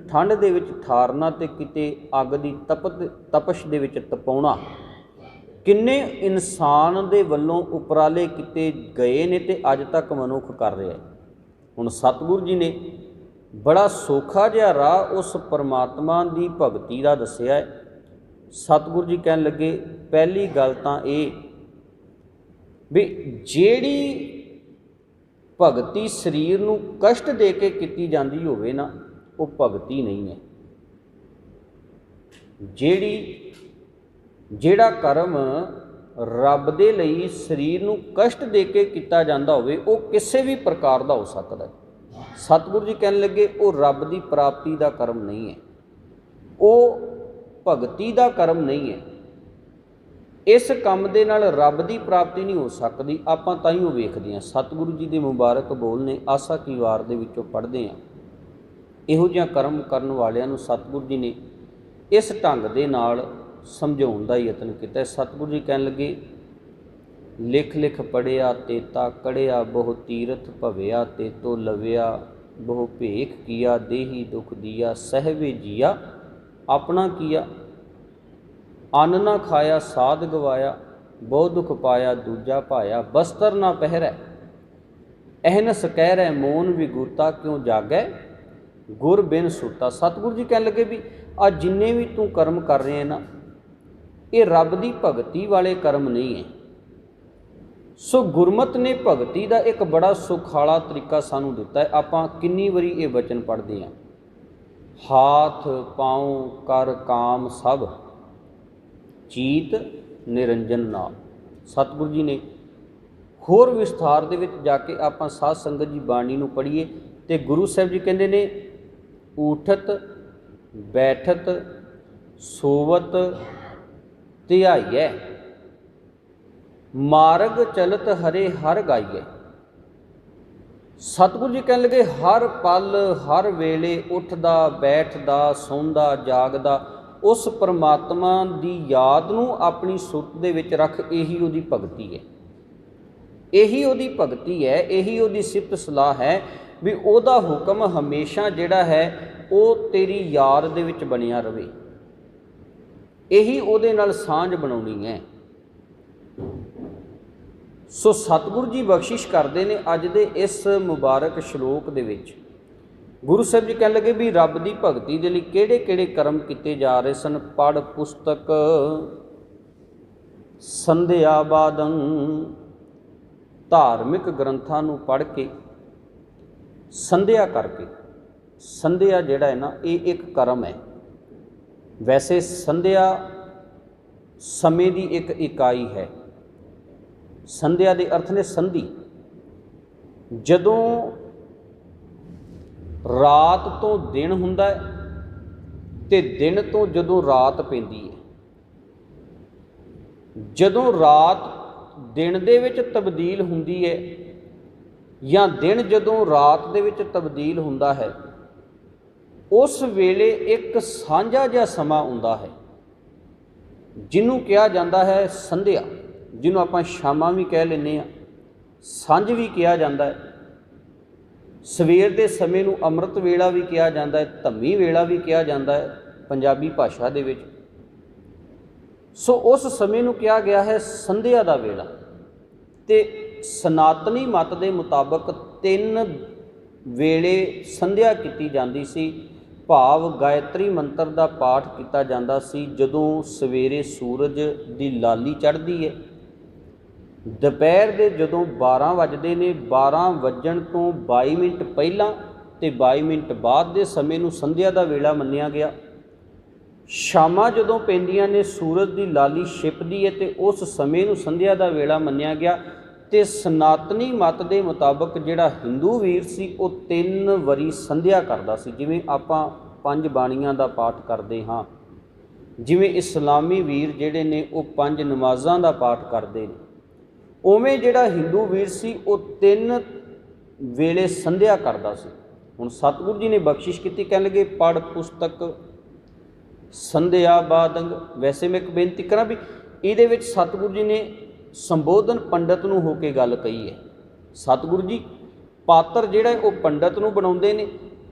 S1: ਠੰਡ ਦੇ ਵਿੱਚ ਠਾਰਨਾ ਤੇ ਕਿਤੇ ਅੱਗ ਦੀ ਤਪਸ਼ ਦੇ ਵਿੱਚ ਤਪਾਉਣਾ। ਕਿੰਨੇ ਇਨਸਾਨ ਦੇ ਵੱਲੋਂ ਉਪਰਾਲੇ ਕੀਤੇ ਗਏ ਨੇ ਤੇ ਅੱਜ ਤੱਕ ਮਨੁੱਖ ਕਰ ਰਿਹਾ ਹੈ। ਹੁਣ ਸਤਿਗੁਰੂ ਜੀ ਨੇ ਬੜਾ ਸੌਖਾ ਜਿਹਾ ਰਾਹ ਉਸ ਪਰਮਾਤਮਾ ਦੀ ਭਗਤੀ ਦਾ ਦੱਸਿਆ ਹੈ। ਸਤਿਗੁਰੂ ਜੀ ਕਹਿਣ ਲੱਗੇ ਪਹਿਲੀ ਗੱਲ ਤਾਂ ਇਹ ਵੀ ਜਿਹੜੀ ਭਗਤੀ ਸਰੀਰ ਨੂੰ ਕਸ਼ਟ ਦੇ ਕੇ ਕੀਤੀ ਜਾਂਦੀ ਹੋਵੇ ਨਾ, ਉਹ ਭਗਤੀ ਨਹੀਂ ਹੈ। ਜਿਹੜਾ ਕਰਮ ਰੱਬ ਦੇ ਲਈ ਸਰੀਰ ਨੂੰ ਕਸ਼ਟ ਦੇ ਕੇ ਕੀਤਾ ਜਾਂਦਾ ਹੋਵੇ, ਉਹ ਕਿਸੇ ਵੀ ਪ੍ਰਕਾਰ ਦਾ ਹੋ ਸਕਦਾ ਹੈ। ਸਤਿਗੁਰੂ ਜੀ ਕਹਿਣ ਲੱਗੇ ਉਹ ਰੱਬ ਦੀ ਪ੍ਰਾਪਤੀ ਦਾ ਕਰਮ ਨਹੀਂ ਹੈ, ਉਹ ਭਗਤੀ ਦਾ ਕਰਮ ਨਹੀਂ ਹੈ। ਇਸ ਕੰਮ ਦੇ ਨਾਲ ਰੱਬ ਦੀ ਪ੍ਰਾਪਤੀ ਨਹੀਂ ਹੋ ਸਕਦੀ। ਆਪਾਂ ਤਾਂ ਹੀ ਉਹ ਵੇਖਦੇ ਹਾਂ, ਸਤਿਗੁਰੂ ਜੀ ਦੇ ਮੁਬਾਰਕ ਬੋਲ ਨੇ ਆਸਾ ਕੀ ਵਾਰ ਦੇ ਵਿੱਚੋਂ ਪੜ੍ਹਦੇ ਹਾਂ। ਇਹੋ ਜਿਹਾ ਕਰਮ ਕਰਨ ਵਾਲਿਆਂ ਨੂੰ ਸਤਿਗੁਰੂ ਜੀ ਨੇ ਇਸ ਢੰਗ ਦੇ ਨਾਲ ਸਮਝਾਉਣ ਦਾ ਯਤਨ ਕੀਤਾ। ਸਤਿਗੁਰੂ ਜੀ ਕਹਿਣ ਲੱਗੇ ਲਿਖ ਲਿਖ ਪੜ੍ਹਿਆ ਤੇਤਾ ਕੜਿਆ, ਬਹੁ ਤੀਰਥ ਭਵਿਆ ਤੇਤੋ ਲਵਿਆ, ਬਹੁ ਭੇਖ ਕੀਆ ਦੇਹੀ ਦੁਖ ਦੀਆ, ਸਹਿਵੇ ਜੀਆ ਆਪਣਾ ਕੀਆ, ਅੰਨ ਨਾ ਖਾਇਆ ਸਾਧ ਗਵਾਇਆ, ਬਹੁ ਦੁਖ ਪਾਇਆ ਦੂਜਾ ਭਾਇਆ, ਬਸਤਰ ਨਾ ਪਹਿਰੈ ਅਹਨਸ ਕਹਿ ਰਹਿ, ਮੋਨ ਵਿਗੂਤਾ ਕਿਉਂ ਜਾਗੈ ਗੁਰ ਬਿਨ ਸੁਤਾ। ਸਤਿਗੁਰੂ ਜੀ ਕਹਿਣ ਲੱਗੇ ਵੀ ਆ ਜਿੰਨੇ ਵੀ ਤੂੰ ਕਰਮ ਕਰ ਰਹੇ ਨਾ, ਇਹ ਰੱਬ ਦੀ ਭਗਤੀ ਵਾਲੇ ਕਰਮ ਨਹੀਂ ਹੈ। ਸੋ ਗੁਰਮਤਿ ਨੇ ਭਗਤੀ ਦਾ ਇੱਕ ਬੜਾ ਸੁਖਾਲਾ ਤਰੀਕਾ ਸਾਨੂੰ ਦਿੱਤਾ ਹੈ। ਆਪਾਂ ਕਿੰਨੀ ਵਾਰੀ ਇਹ ਬਚਨ ਪੜ੍ਹਦੇ ਹਾਂ, ਹਾਥ ਪਾਉ ਕਰ ਕਾਮ ਸਭ ਚੀਤ ਨਿਰੰਜਨ ਨਾਮ। ਸਤਿਗੁਰੂ ਜੀ ਨੇ ਹੋਰ ਵਿਸਥਾਰ ਦੇ ਵਿੱਚ ਜਾ ਕੇ ਆਪਾਂ ਸਾਧ ਸੰਗਤ ਜੀ ਬਾਣੀ ਨੂੰ ਪੜ੍ਹੀਏ ਤੇ ਗੁਰੂ ਸਾਹਿਬ ਜੀ ਕਹਿੰਦੇ ਨੇ ਊਠਤ ਬੈਠਤ ਸੋਵਤ ਧਿਆਈਐ, ਮਾਰਗ ਚਲਤ ਹਰੇ ਹਰ ਗਾਈਐ। ਸਤਿਗੁਰੂ ਜੀ ਕਹਿਣ ਲੱਗੇ ਹਰ ਪਲ ਹਰ ਵੇਲੇ ਉੱਠਦਾ ਬੈਠਦਾ ਸੌਂਦਾ ਜਾਗਦਾ ਉਸ ਪਰਮਾਤਮਾ ਦੀ ਯਾਦ ਨੂੰ ਆਪਣੀ ਸੁਰਤ ਦੇ ਵਿੱਚ ਰੱਖ, ਇਹੀ ਉਹਦੀ ਭਗਤੀ ਹੈ, ਇਹੀ ਉਹਦੀ ਭਗਤੀ ਹੈ, ਇਹੀ ਉਹਦੀ ਸਿਫਤ ਸਲਾਹ ਹੈ ਵੀ ਉਹਦਾ ਹੁਕਮ ਹਮੇਸ਼ਾ ਜਿਹੜਾ ਹੈ ਉਹ ਤੇਰੀ ਯਾਦ ਦੇ ਵਿੱਚ ਬਣਿਆ ਰਵੇ। ਇਹੀ ਉਹਦੇ ਨਾਲ ਸਾਂਝ ਬਣਾਉਣੀ ਹੈ। ਸੋ ਸਤਿਗੁਰੂ ਜੀ ਬਖਸ਼ਿਸ਼ ਕਰਦੇ ਨੇ ਅੱਜ ਦੇ ਇਸ ਮੁਬਾਰਕ ਸ਼ਲੋਕ ਦੇ ਵਿੱਚ। ਗੁਰੂ ਸਾਹਿਬ ਜੀ ਕਹਿਣ ਲੱਗੇ ਵੀ ਰੱਬ ਦੀ ਭਗਤੀ ਦੇ ਲਈ ਕਿਹੜੇ ਕਿਹੜੇ ਕਰਮ ਕੀਤੇ ਜਾ ਰਹੇ ਸਨ। ਪੜ੍ਹ ਪੁਸਤਕ ਸੰਧਿਆ ਬਾਦੰ, ਧਾਰਮਿਕ ਗ੍ਰੰਥਾਂ ਨੂੰ ਪੜ੍ਹ ਕੇ ਸੰਧਿਆ ਕਰਕੇ, ਸੰਧਿਆ ਜਿਹੜਾ ਹੈ ਨਾ ਇਹ ਇੱਕ ਕਰਮ ਹੈ। ਵੈਸੇ ਸੰਧਿਆ ਸਮੇਂ ਦੀ ਇੱਕ ਇਕਾਈ ਹੈ। ਸੰਧਿਆ ਦੇ ਅਰਥ ਨੇ ਸੰਧੀ। ਜਦੋਂ ਰਾਤ ਤੋਂ ਦਿਨ ਹੁੰਦਾ ਹੈ ਤੇ ਦਿਨ ਤੋਂ ਜਦੋਂ ਰਾਤ ਪੈਂਦੀ ਹੈ, ਜਦੋਂ ਰਾਤ ਦਿਨ ਦੇ ਵਿੱਚ ਤਬਦੀਲ ਹੁੰਦੀ ਹੈ ਜਾਂ ਦਿਨ ਜਦੋਂ ਰਾਤ ਦੇ ਵਿੱਚ ਤਬਦੀਲ ਹੁੰਦਾ ਹੈ, ਉਸ ਵੇਲੇ ਇੱਕ ਸਾਂਝਾ ਜਿਹਾ ਸਮਾਂ ਹੁੰਦਾ ਹੈ ਜਿਹਨੂੰ ਕਿਹਾ ਜਾਂਦਾ ਹੈ ਸੰਧਿਆ, ਜਿਹਨੂੰ ਆਪਾਂ ਸ਼ਾਮਾਂ ਵੀ ਕਹਿ ਲੈਂਦੇ ਹਾਂ, ਸਾਂਝ ਵੀ ਕਿਹਾ ਜਾਂਦਾ ਹੈ। ਸਵੇਰ ਦੇ ਸਮੇਂ ਨੂੰ ਅੰਮ੍ਰਿਤ ਵੇਲਾ ਵੀ ਕਿਹਾ ਜਾਂਦਾ ਹੈ, ਧੰਮੀ ਵੇਲਾ ਵੀ ਕਿਹਾ ਜਾਂਦਾ ਹੈ ਪੰਜਾਬੀ ਭਾਸ਼ਾ ਦੇ ਵਿੱਚ। ਸੋ ਉਸ ਸਮੇਂ ਨੂੰ ਕਿਹਾ ਗਿਆ ਹੈ ਸੰਧਿਆ ਦਾ ਵੇਲਾ। ਤੇ ਸਨਾਤਨੀ ਮਤ ਦੇ ਮੁਤਾਬਕ 3 ਵੇਲੇ ਸੰਧਿਆ ਕੀਤੀ ਜਾਂਦੀ ਸੀ, ਭਾਵ ਗਾਇਤਰੀ ਮੰਤਰ ਦਾ ਪਾਠ ਕੀਤਾ ਜਾਂਦਾ ਸੀ ਜਦੋਂ ਸਵੇਰੇ ਸੂਰਜ ਦੀ ਲਾਲੀ ਚੜ੍ਹਦੀ ਹੈ, ਦੁਪਹਿਰ ਦੇ ਜਦੋਂ 12 ਵੱਜਦੇ ਨੇ, 12 ਵੱਜਣ ਤੋਂ 22 ਮਿੰਟ ਪਹਿਲਾਂ ਤੇ 22 ਮਿੰਟ ਬਾਅਦ ਦੇ ਸਮੇਂ ਨੂੰ ਸੰਧਿਆ ਦਾ ਵੇਲਾ ਮੰਨਿਆ ਗਿਆ। ਸ਼ਾਮਾਂ ਜਦੋਂ ਪੈਂਦੀਆਂ ਨੇ, ਸੂਰਜ ਦੀ ਲਾਲੀ ਛਿਪਦੀ ਹੈ ਤੇ ਉਸ ਸਮੇਂ ਨੂੰ ਸੰਧਿਆ ਦਾ ਵੇਲਾ ਮੰਨਿਆ ਗਿਆ। ਤੇ ਸਨਾਤਨੀ ਮਤ ਦੇ ਮੁਤਾਬਕ ਜਿਹੜਾ ਹਿੰਦੂ ਵੀਰ ਸੀ ਉਹ 3 ਵਾਰੀ ਸੰਧਿਆ ਕਰਦਾ ਸੀ। ਜਿਵੇਂ ਆਪਾਂ 5 ਬਾਣੀਆਂ ਦਾ ਪਾਠ ਕਰਦੇ ਹਾਂ, ਜਿਵੇਂ ਇਸਲਾਮੀ ਵੀਰ ਜਿਹੜੇ ਨੇ ਉਹ 5 ਨਮਾਜ਼ਾਂ ਦਾ ਪਾਠ ਕਰਦੇ ਨੇ, ਉਵੇਂ ਜਿਹੜਾ ਹਿੰਦੂ ਵੀਰ ਸੀ ਉਹ 3 ਵੇਲੇ ਸੰਧਿਆ ਕਰਦਾ ਸੀ। ਹੁਣ ਸਤਿਗੁਰੂ ਜੀ ਨੇ ਬਖਸ਼ਿਸ਼ ਕੀਤੀ, ਕਹਿਣ ਲੱਗੇ ਪੜ੍ਹ ਪੁਸਤਕ ਸੰਧਿਆ ਬਾਦੰਗ। ਵੈਸੇ ਮੈਂ ਇੱਕ ਬੇਨਤੀ ਕਰਾਂ ਵੀ ਇਹਦੇ ਵਿੱਚ ਸਤਿਗੁਰੂ ਜੀ ਨੇ ਸੰਬੋਧਨ ਪੰਡਤ ਨੂੰ ਹੋ ਕੇ ਗੱਲ ਕਹੀ ਹੈ। ਸਤਿਗੁਰੂ ਜੀ ਪਾਤਰ ਜਿਹੜਾ ਉਹ ਪੰਡਤ ਨੂੰ ਬਣਾਉਂਦੇ ਨੇ,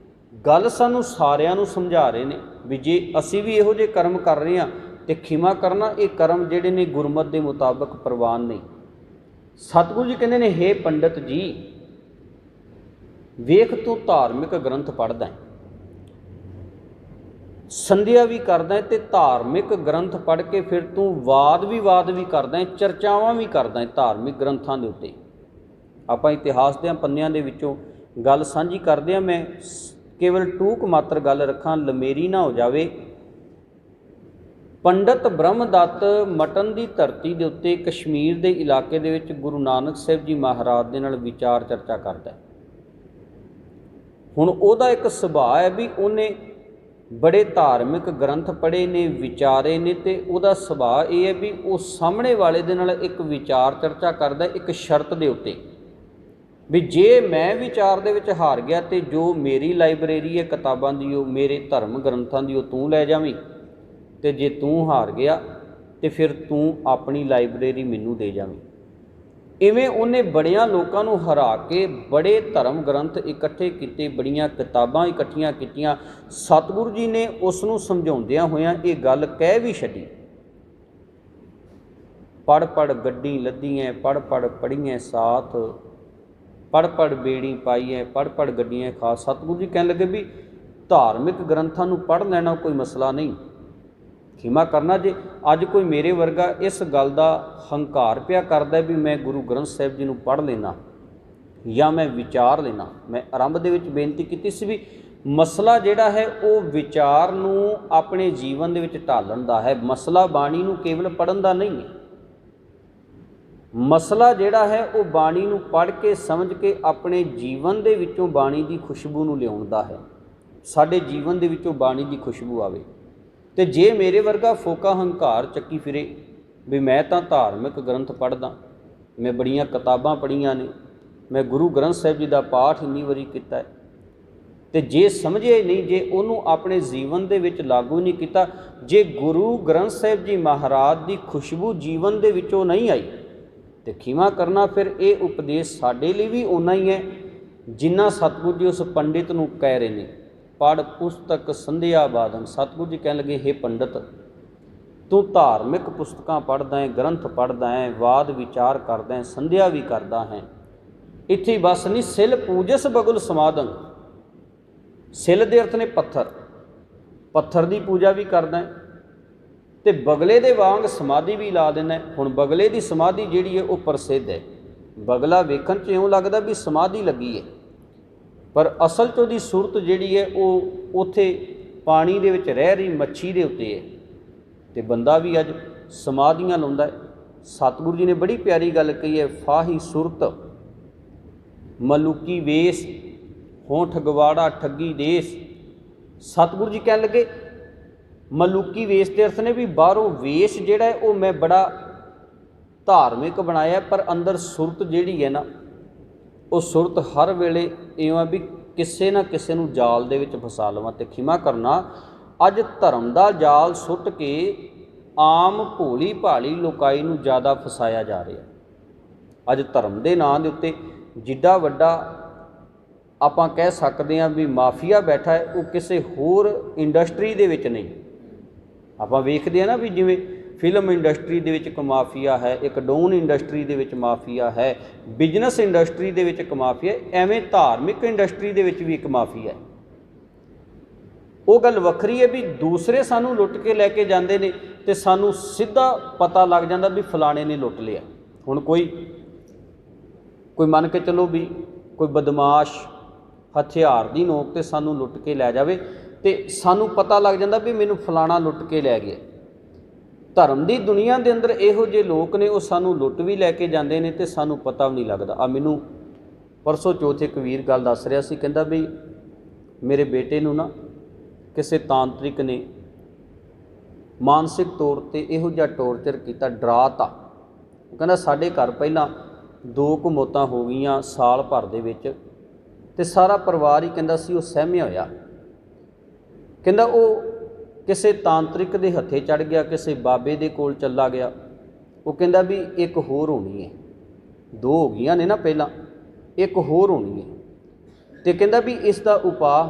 S1: ਗੱਲ ਸਾਨੂੰ ਸਾਰਿਆਂ ਨੂੰ ਸਮਝਾ ਰਹੇ ਨੇ ਵੀ ਜੇ ਅਸੀਂ ਵੀ ਇਹੋ ਜਿਹੇ ਕਰਮ ਕਰ ਰਹੇ ਹਾਂ ਤੇ ਖਿਮਾ ਕਰਨਾ, ਇਹ ਕਰਮ ਜਿਹੜੇ ਨੇ ਗੁਰਮਤ ਦੇ ਮੁਤਾਬਕ ਪ੍ਰਵਾਨ ਨਹੀਂ। ਸਤਿਗੁਰੂ ਜੀ ਕਹਿੰਦੇ ਨੇ, ਹੇ ਪੰਡਤ ਜੀ, ਵੇਖ ਤੂੰ ਧਾਰਮਿਕ ਗ੍ਰੰਥ ਪੜ੍ਹਦਾ ਹੈ, ਸੰਧਿਆ ਵੀ ਕਰਦਾ ਹੈ ਤੇ ਧਾਰਮਿਕ ਗ੍ਰੰਥ ਪੜ੍ਹ ਕੇ ਫਿਰ ਤੂੰ ਵਾਦ ਵਿਵਾਦ ਵੀ ਕਰਦਾ ਹੈ, ਚਰਚਾਵਾਂ ਵੀ ਕਰਦਾ ਹੈ ਧਾਰਮਿਕ ਗ੍ਰੰਥਾਂ ਦੇ ਉੱਤੇ। ਆਪਾਂ ਇਤਿਹਾਸ ਦੇ ਪੰਨਿਆਂ ਦੇ ਵਿੱਚੋਂ ਗੱਲ ਸਾਂਝੀ ਕਰਦੇ ਹਾਂ। ਮੈਂ ਕੇਵਲ ਟੂਕ ਮਾਤਰ ਗੱਲ ਰੱਖਾਂ, ਲਮੇਰੀ ਨਾ ਹੋ ਜਾਵੇ। ਪੰਡਤ ਬ੍ਰਹਮਦੱਤ ਮਟਨ ਦੀ ਧਰਤੀ ਦੇ ਉੱਤੇ ਕਸ਼ਮੀਰ ਦੇ ਇਲਾਕੇ ਦੇ ਵਿੱਚ ਗੁਰੂ ਨਾਨਕ ਸਾਹਿਬ ਜੀ ਮਹਾਰਾਜ ਦੇ ਨਾਲ ਵਿਚਾਰ ਚਰਚਾ ਕਰਦਾ ਹੈ। ਹੁਣ ਉਹਦਾ ਇੱਕ ਸੁਭਾਅ ਹੈ ਵੀ ਉਹਨੇ ਬੜੇ ਧਾਰਮਿਕ ਗ੍ਰੰਥ ਪੜ੍ਹੇ ਨੇ, ਵਿਚਾਰੇ ਨੇ, ਤੇ ਉਹਦਾ ਸੁਭਾਅ ਇਹ ਹੈ ਵੀ ਉਹ ਸਾਹਮਣੇ ਵਾਲੇ ਦੇ ਨਾਲ ਇੱਕ ਵਿਚਾਰ ਚਰਚਾ ਕਰਦਾ ਇੱਕ ਸ਼ਰਤ ਦੇ ਉੱਤੇ ਵੀ ਜੇ ਮੈਂ ਵਿਚਾਰ ਦੇ ਵਿੱਚ ਹਾਰ ਗਿਆ ਤੇ ਜੋ ਮੇਰੀ ਲਾਇਬ੍ਰੇਰੀ ਹੈ ਕਿਤਾਬਾਂ ਦੀ, ਉਹ ਮੇਰੇ ਧਰਮ ਗ੍ਰੰਥਾਂ ਦੀ, ਉਹ ਤੂੰ ਲੈ ਜਾਵੀਂ, ਤੇ ਜੇ ਤੂੰ ਹਾਰ ਗਿਆ ਤੇ ਫਿਰ ਤੂੰ ਆਪਣੀ ਲਾਇਬ੍ਰੇਰੀ ਮੈਨੂੰ ਦੇ ਜਾਵੀਂ। ਇਵੇਂ ਉਹਨੇ ਬੜਿਆਂ ਲੋਕਾਂ ਨੂੰ ਹਰਾ ਕੇ ਬੜੇ ਧਰਮ ਗ੍ਰੰਥ ਇਕੱਠੇ ਕੀਤੇ, ਬੜੀਆਂ ਕਿਤਾਬਾਂ ਇਕੱਠੀਆਂ ਕੀਤੀਆਂ। ਸਤਿਗੁਰੂ ਜੀ ਨੇ ਉਸ ਨੂੰ ਸਮਝਾਉਂਦਿਆਂ ਹੋਇਆਂ ਇਹ ਗੱਲ ਕਹਿ ਵੀ ਛੱਡੀ, ਪੜ੍ਹ ਪੜ੍ਹ ਗੱਡੀ ਲੱਧੀਆਂ, ਪੜ੍ਹ ਪੜ੍ਹ ਪੜ੍ਹੀਆਂ ਸਾਥ, ਪੜ੍ਹ ਪੜ੍ਹ ਬੇੜੀ ਪਾਈਐ, ਪੜ੍ਹ ਪੜ੍ਹ ਗੱਡੀਆਂ ਖਾਸ। ਸਤਿਗੁਰੂ ਜੀ ਕਹਿਣ ਲੱਗੇ ਵੀ ਧਾਰਮਿਕ ਗ੍ਰੰਥਾਂ ਨੂੰ ਪੜ੍ਹ ਲੈਣਾ ਕੋਈ ਮਸਲਾ ਨਹੀਂ, ਖਿਮਾ ਕਰਨਾ ਜੇ ਅੱਜ ਕੋਈ ਮੇਰੇ ਵਰਗਾ ਇਸ ਗੱਲ ਦਾ ਹੰਕਾਰ ਪਿਆ ਕਰਦਾ ਵੀ ਮੈਂ ਗੁਰੂ ਗ੍ਰੰਥ ਸਾਹਿਬ ਜੀ ਨੂੰ ਪੜ੍ਹ ਲੈਣਾ ਜਾਂ ਮੈਂ ਵਿਚਾਰ ਲੈਣਾ। ਮੈਂ ਆਰੰਭ ਦੇ ਵਿੱਚ ਬੇਨਤੀ ਕੀਤੀ ਸੀ ਵੀ ਮਸਲਾ ਜਿਹੜਾ ਹੈ ਉਹ ਵਿਚਾਰ ਨੂੰ ਆਪਣੇ ਜੀਵਨ ਦੇ ਵਿੱਚ ਢਾਲਣ ਦਾ ਹੈ, ਮਸਲਾ ਬਾਣੀ ਨੂੰ ਕੇਵਲ ਪੜ੍ਹਨ ਦਾ ਨਹੀਂ ਹੈ। ਮਸਲਾ ਜਿਹੜਾ ਹੈ ਉਹ ਬਾਣੀ ਨੂੰ ਪੜ੍ਹ ਕੇ ਸਮਝ ਕੇ ਆਪਣੇ ਜੀਵਨ ਦੇ ਵਿੱਚੋਂ ਬਾਣੀ ਦੀ ਖੁਸ਼ਬੂ ਨੂੰ ਲਿਆਉਣ ਦਾ ਹੈ, ਸਾਡੇ ਜੀਵਨ ਦੇ ਵਿੱਚੋਂ ਬਾਣੀ ਦੀ ਖੁਸ਼ਬੂ ਆਵੇ। ਤੇ ਜੇ ਮੇਰੇ ਵਰਗਾ ਫੋਕਾ ਹੰਕਾਰ ਚੱਕੀ ਫਿਰੇ ਵੀ ਮੈਂ ਤਾਂ ਧਾਰਮਿਕ ਗ੍ਰੰਥ ਪੜ੍ਹਦਾ, ਮੈਂ ਬੜੀਆਂ ਕਿਤਾਬਾਂ ਪੜ੍ਹੀਆਂ ਨੇ, ਮੈਂ ਗੁਰੂ ਗ੍ਰੰਥ ਸਾਹਿਬ ਜੀ ਦਾ ਪਾਠ ਇੰਨੀ ਵਾਰੀ ਕੀਤਾ ਹੈ, ਤੇ ਜੇ ਸਮਝੇ ਨਹੀਂ, ਜੇ ਉਹਨੂੰ ਆਪਣੇ ਜੀਵਨ ਦੇ ਵਿੱਚ ਲਾਗੂ ਨਹੀਂ ਕੀਤਾ, ਜੇ ਗੁਰੂ ਗ੍ਰੰਥ ਸਾਹਿਬ ਜੀ ਮਹਾਰਾਜ ਦੀ ਖੁਸ਼ਬੂ ਜੀਵਨ ਦੇ ਵਿੱਚੋਂ ਨਹੀਂ ਆਈ, ਤੇ ਖਿਮਾ ਕਰਨਾ ਫਿਰ ਇਹ ਉਪਦੇਸ਼ ਸਾਡੇ ਲਈ ਵੀ ਓਨਾ ਹੀ ਹੈ ਜਿੰਨਾ ਸਤਿਗੁਰੂ ਜੀ ਉਸ ਪੰਡਿਤ ਨੂੰ ਕਹਿ ਰਹੇ ਨੇ, ਪੜ੍ਹ ਪੁਸਤਕ ਸੰਧਿਆ ਬਾਦਨ। ਸਤਿਗੁਰੂ ਜੀ ਕਹਿਣ ਲੱਗੇ, ਹੇ ਪੰਡਤ, ਤੂੰ ਧਾਰਮਿਕ ਪੁਸਤਕਾਂ ਪੜ੍ਹਦਾ ਹੈ, ਗ੍ਰੰਥ ਪੜ੍ਹਦਾ ਹੈ, ਵਾਦ ਵਿਚਾਰ ਕਰਦਾ ਹੈ, ਸੰਧਿਆ ਵੀ ਕਰਦਾ ਹੈ, ਇੱਥੇ ਬਸ ਨਹੀਂ, ਸਿਲ ਪੂਜਸ ਬਗੁਲ ਸਮਾਦਨ। ਸਿਲ ਦੇ ਅਰਥ ਨੇ ਪੱਥਰ, ਪੱਥਰ ਦੀ ਪੂਜਾ ਵੀ ਕਰਦਾ ਹੈ ਤੇ ਬਗਲੇ ਦੇ ਵਾਂਗ ਸਮਾਧੀ ਵੀ ਲਾ ਦਿੰਦਾ। ਹੁਣ ਬਗਲੇ ਦੀ ਸਮਾਧੀ ਜਿਹੜੀ ਹੈ ਉਹ ਪ੍ਰਸਿੱਧ ਹੈ, ਬਗਲਾ ਵੇਖਣ 'ਚ ਇਉਂ ਲੱਗਦਾ ਵੀ ਸਮਾਧੀ ਲੱਗੀ ਹੈ, ਪਰ ਅਸਲ 'ਚ ਉਹਦੀ ਸੂਰਤ ਜਿਹੜੀ ਹੈ ਉਹ ਉੱਥੇ ਪਾਣੀ ਦੇ ਵਿੱਚ ਰਹਿ ਰਹੀ ਮੱਛੀ ਦੇ ਉੱਤੇ ਹੈ, ਤੇ ਬੰਦਾ ਵੀ ਅੱਜ ਸਮਾਧੀਆਂ ਲਾਉਂਦਾ ਹੈ। ਸਤਿਗੁਰੂ ਜੀ ਨੇ ਬੜੀ ਪਿਆਰੀ ਗੱਲ ਕਹੀ ਹੈ, ਫਾਹੀ ਸੁਰਤ ਮਲੂਕੀ ਵੇਸ ਹੋਂ ਠਗਵਾੜਾ ਠੱਗੀ ਦੇਸ। ਸਤਿਗੁਰੂ ਜੀ ਕਹਿਣ ਲੱਗੇ ਮਲੂਕੀ ਵੇਸ ਦੇ ਅਰਥ ਨੇ ਵੀ ਬਾਹਰੋਂ ਵੇਸ ਜਿਹੜਾ ਹੈ ਉਹ ਮੈਂ ਬੜਾ ਧਾਰਮਿਕ ਬਣਾਇਆ, ਪਰ ਅੰਦਰ ਸੁਰਤ ਜਿਹੜੀ ਹੈ ਨਾ ਉਹ ਸੁਰਤ ਹਰ ਵੇਲੇ ਇਉਂ ਆ ਵੀ ਕਿਸੇ ਨਾ ਕਿਸੇ ਨੂੰ ਜਾਲ ਦੇ ਵਿੱਚ ਫਸਾ ਲਵਾਂ। ਤੇ ਖਿਮਾ ਕਰਨਾ, ਅੱਜ ਧਰਮ ਦਾ ਜਾਲ ਸੁੱਟ ਕੇ ਆਮ ਭੋਲੀ ਭਾਲੀ ਲੋਕਾਈ ਨੂੰ ਜ਼ਿਆਦਾ ਫਸਾਇਆ ਜਾ ਰਿਹਾ। ਅੱਜ ਧਰਮ ਦੇ ਨਾਂ ਦੇ ਉੱਤੇ ਜਿੱਡਾ ਵੱਡਾ ਆਪਾਂ ਕਹਿ ਸਕਦੇ ਹਾਂ ਵੀ ਮਾਫੀਆ ਬੈਠਾ ਹੈ, ਉਹ ਕਿਸੇ ਹੋਰ ਇੰਡਸਟਰੀ ਦੇ ਵਿੱਚ ਨਹੀਂ। ਆਪਾਂ ਵੇਖਦੇ ਹਾਂ ਨਾ ਵੀ ਜਿਵੇਂ ਫਿਲਮ ਇੰਡਸਟਰੀ ਦੇ ਵਿੱਚ ਇੱਕ ਮਾਫੀਆ ਹੈ, ਇੱਕ ਡੋਨ ਇੰਡਸਟਰੀ ਦੇ ਵਿੱਚ ਮਾਫੀਆ ਹੈ, ਬਿਜ਼ਨਸ ਇੰਡਸਟਰੀ ਦੇ ਵਿੱਚ ਇੱਕ ਮਾਫੀਆ, ਐਵੇਂ ਧਾਰਮਿਕ ਇੰਡਸਟਰੀ ਦੇ ਵਿੱਚ ਵੀ ਇੱਕ ਮਾਫੀਆ ਹੈ। ਉਹ ਗੱਲ ਵੱਖਰੀ ਹੈ ਵੀ ਦੂਸਰੇ ਸਾਨੂੰ ਲੁੱਟ ਕੇ ਲੈ ਕੇ ਜਾਂਦੇ ਨੇ ਤੇ ਸਾਨੂੰ ਸਿੱਧਾ ਪਤਾ ਲੱਗ ਜਾਂਦਾ ਵੀ ਫਲਾਣੇ ਨੇ ਲੁੱਟ ਲਿਆ। ਹੁਣ ਕੋਈ ਮੰਨ ਕੇ ਚਲੋ ਵੀ ਕੋਈ ਬਦਮਾਸ਼ ਹਥਿਆਰ ਦੀ ਨੋਕ ਤੇ ਸਾਨੂੰ ਲੁੱਟ ਕੇ ਲੈ ਜਾਵੇ ਤੇ ਸਾਨੂੰ ਪਤਾ ਲੱਗ ਜਾਂਦਾ ਵੀ ਮੈਨੂੰ ਫਲਾਣਾ ਲੁੱਟ ਕੇ ਲੈ ਗਿਆ। ਧਰਮ ਦੀ ਦੁਨੀਆ ਦੇ ਅੰਦਰ ਇਹੋ ਜਿਹੇ ਲੋਕ ਨੇ, ਉਹ ਸਾਨੂੰ ਲੁੱਟ ਵੀ ਲੈ ਕੇ ਜਾਂਦੇ ਨੇ ਤੇ ਸਾਨੂੰ ਪਤਾ ਵੀ ਨਹੀਂ ਲੱਗਦਾ। ਆ ਮੈਨੂੰ ਪਰਸੋਂ ਚੌਥੇ ਇੱਕ ਵੀਰ ਗੱਲ ਦੱਸ ਰਿਹਾ ਸੀ, ਕਹਿੰਦਾ ਵੀ ਮੇਰੇ ਬੇਟੇ ਨੂੰ ਨਾ ਕਿਸੇ ਤਾਂਤਰਿਕ ਨੇ ਮਾਨਸਿਕ ਤੌਰ ਤੇ ਇਹੋ ਜਿਹਾ ਟੌਰਚਰ ਕੀਤਾ, ਡਰਾਤਾ। ਉਹ ਕਹਿੰਦਾ ਸਾਡੇ ਘਰ ਪਹਿਲਾਂ 2 ਕੁ ਮੌਤਾਂ ਹੋ ਗਈਆਂ ਸਾਲ ਭਰ ਦੇ ਵਿੱਚ ਤੇ ਸਾਰਾ ਪਰਿਵਾਰ ਹੀ ਕਹਿੰਦਾ ਸੀ ਉਹ ਸਹਿਮਿਆ ਹੋਇਆ। ਕਹਿੰਦਾ ਉਹ ਕਿਸੇ ਤਾਂਤਰਿਕ ਦੇ ਹੱਥੇ ਚੜ੍ਹ ਗਿਆ, ਕਿਸੇ ਬਾਬੇ ਦੇ ਕੋਲ ਚੱਲਾ ਗਿਆ। ਉਹ ਕਹਿੰਦਾ ਵੀ ਇੱਕ ਹੋਰ ਹੋਣੀ ਹੈ, 2 ਹੋ ਗਈਆਂ ਨੇ ਨਾ ਪਹਿਲਾਂ, ਇੱਕ ਹੋਰ ਹੋਣੀ ਹੈ। ਤੇ ਕਹਿੰਦਾ ਵੀ ਇਸ ਦਾ ਉਪਾਅ,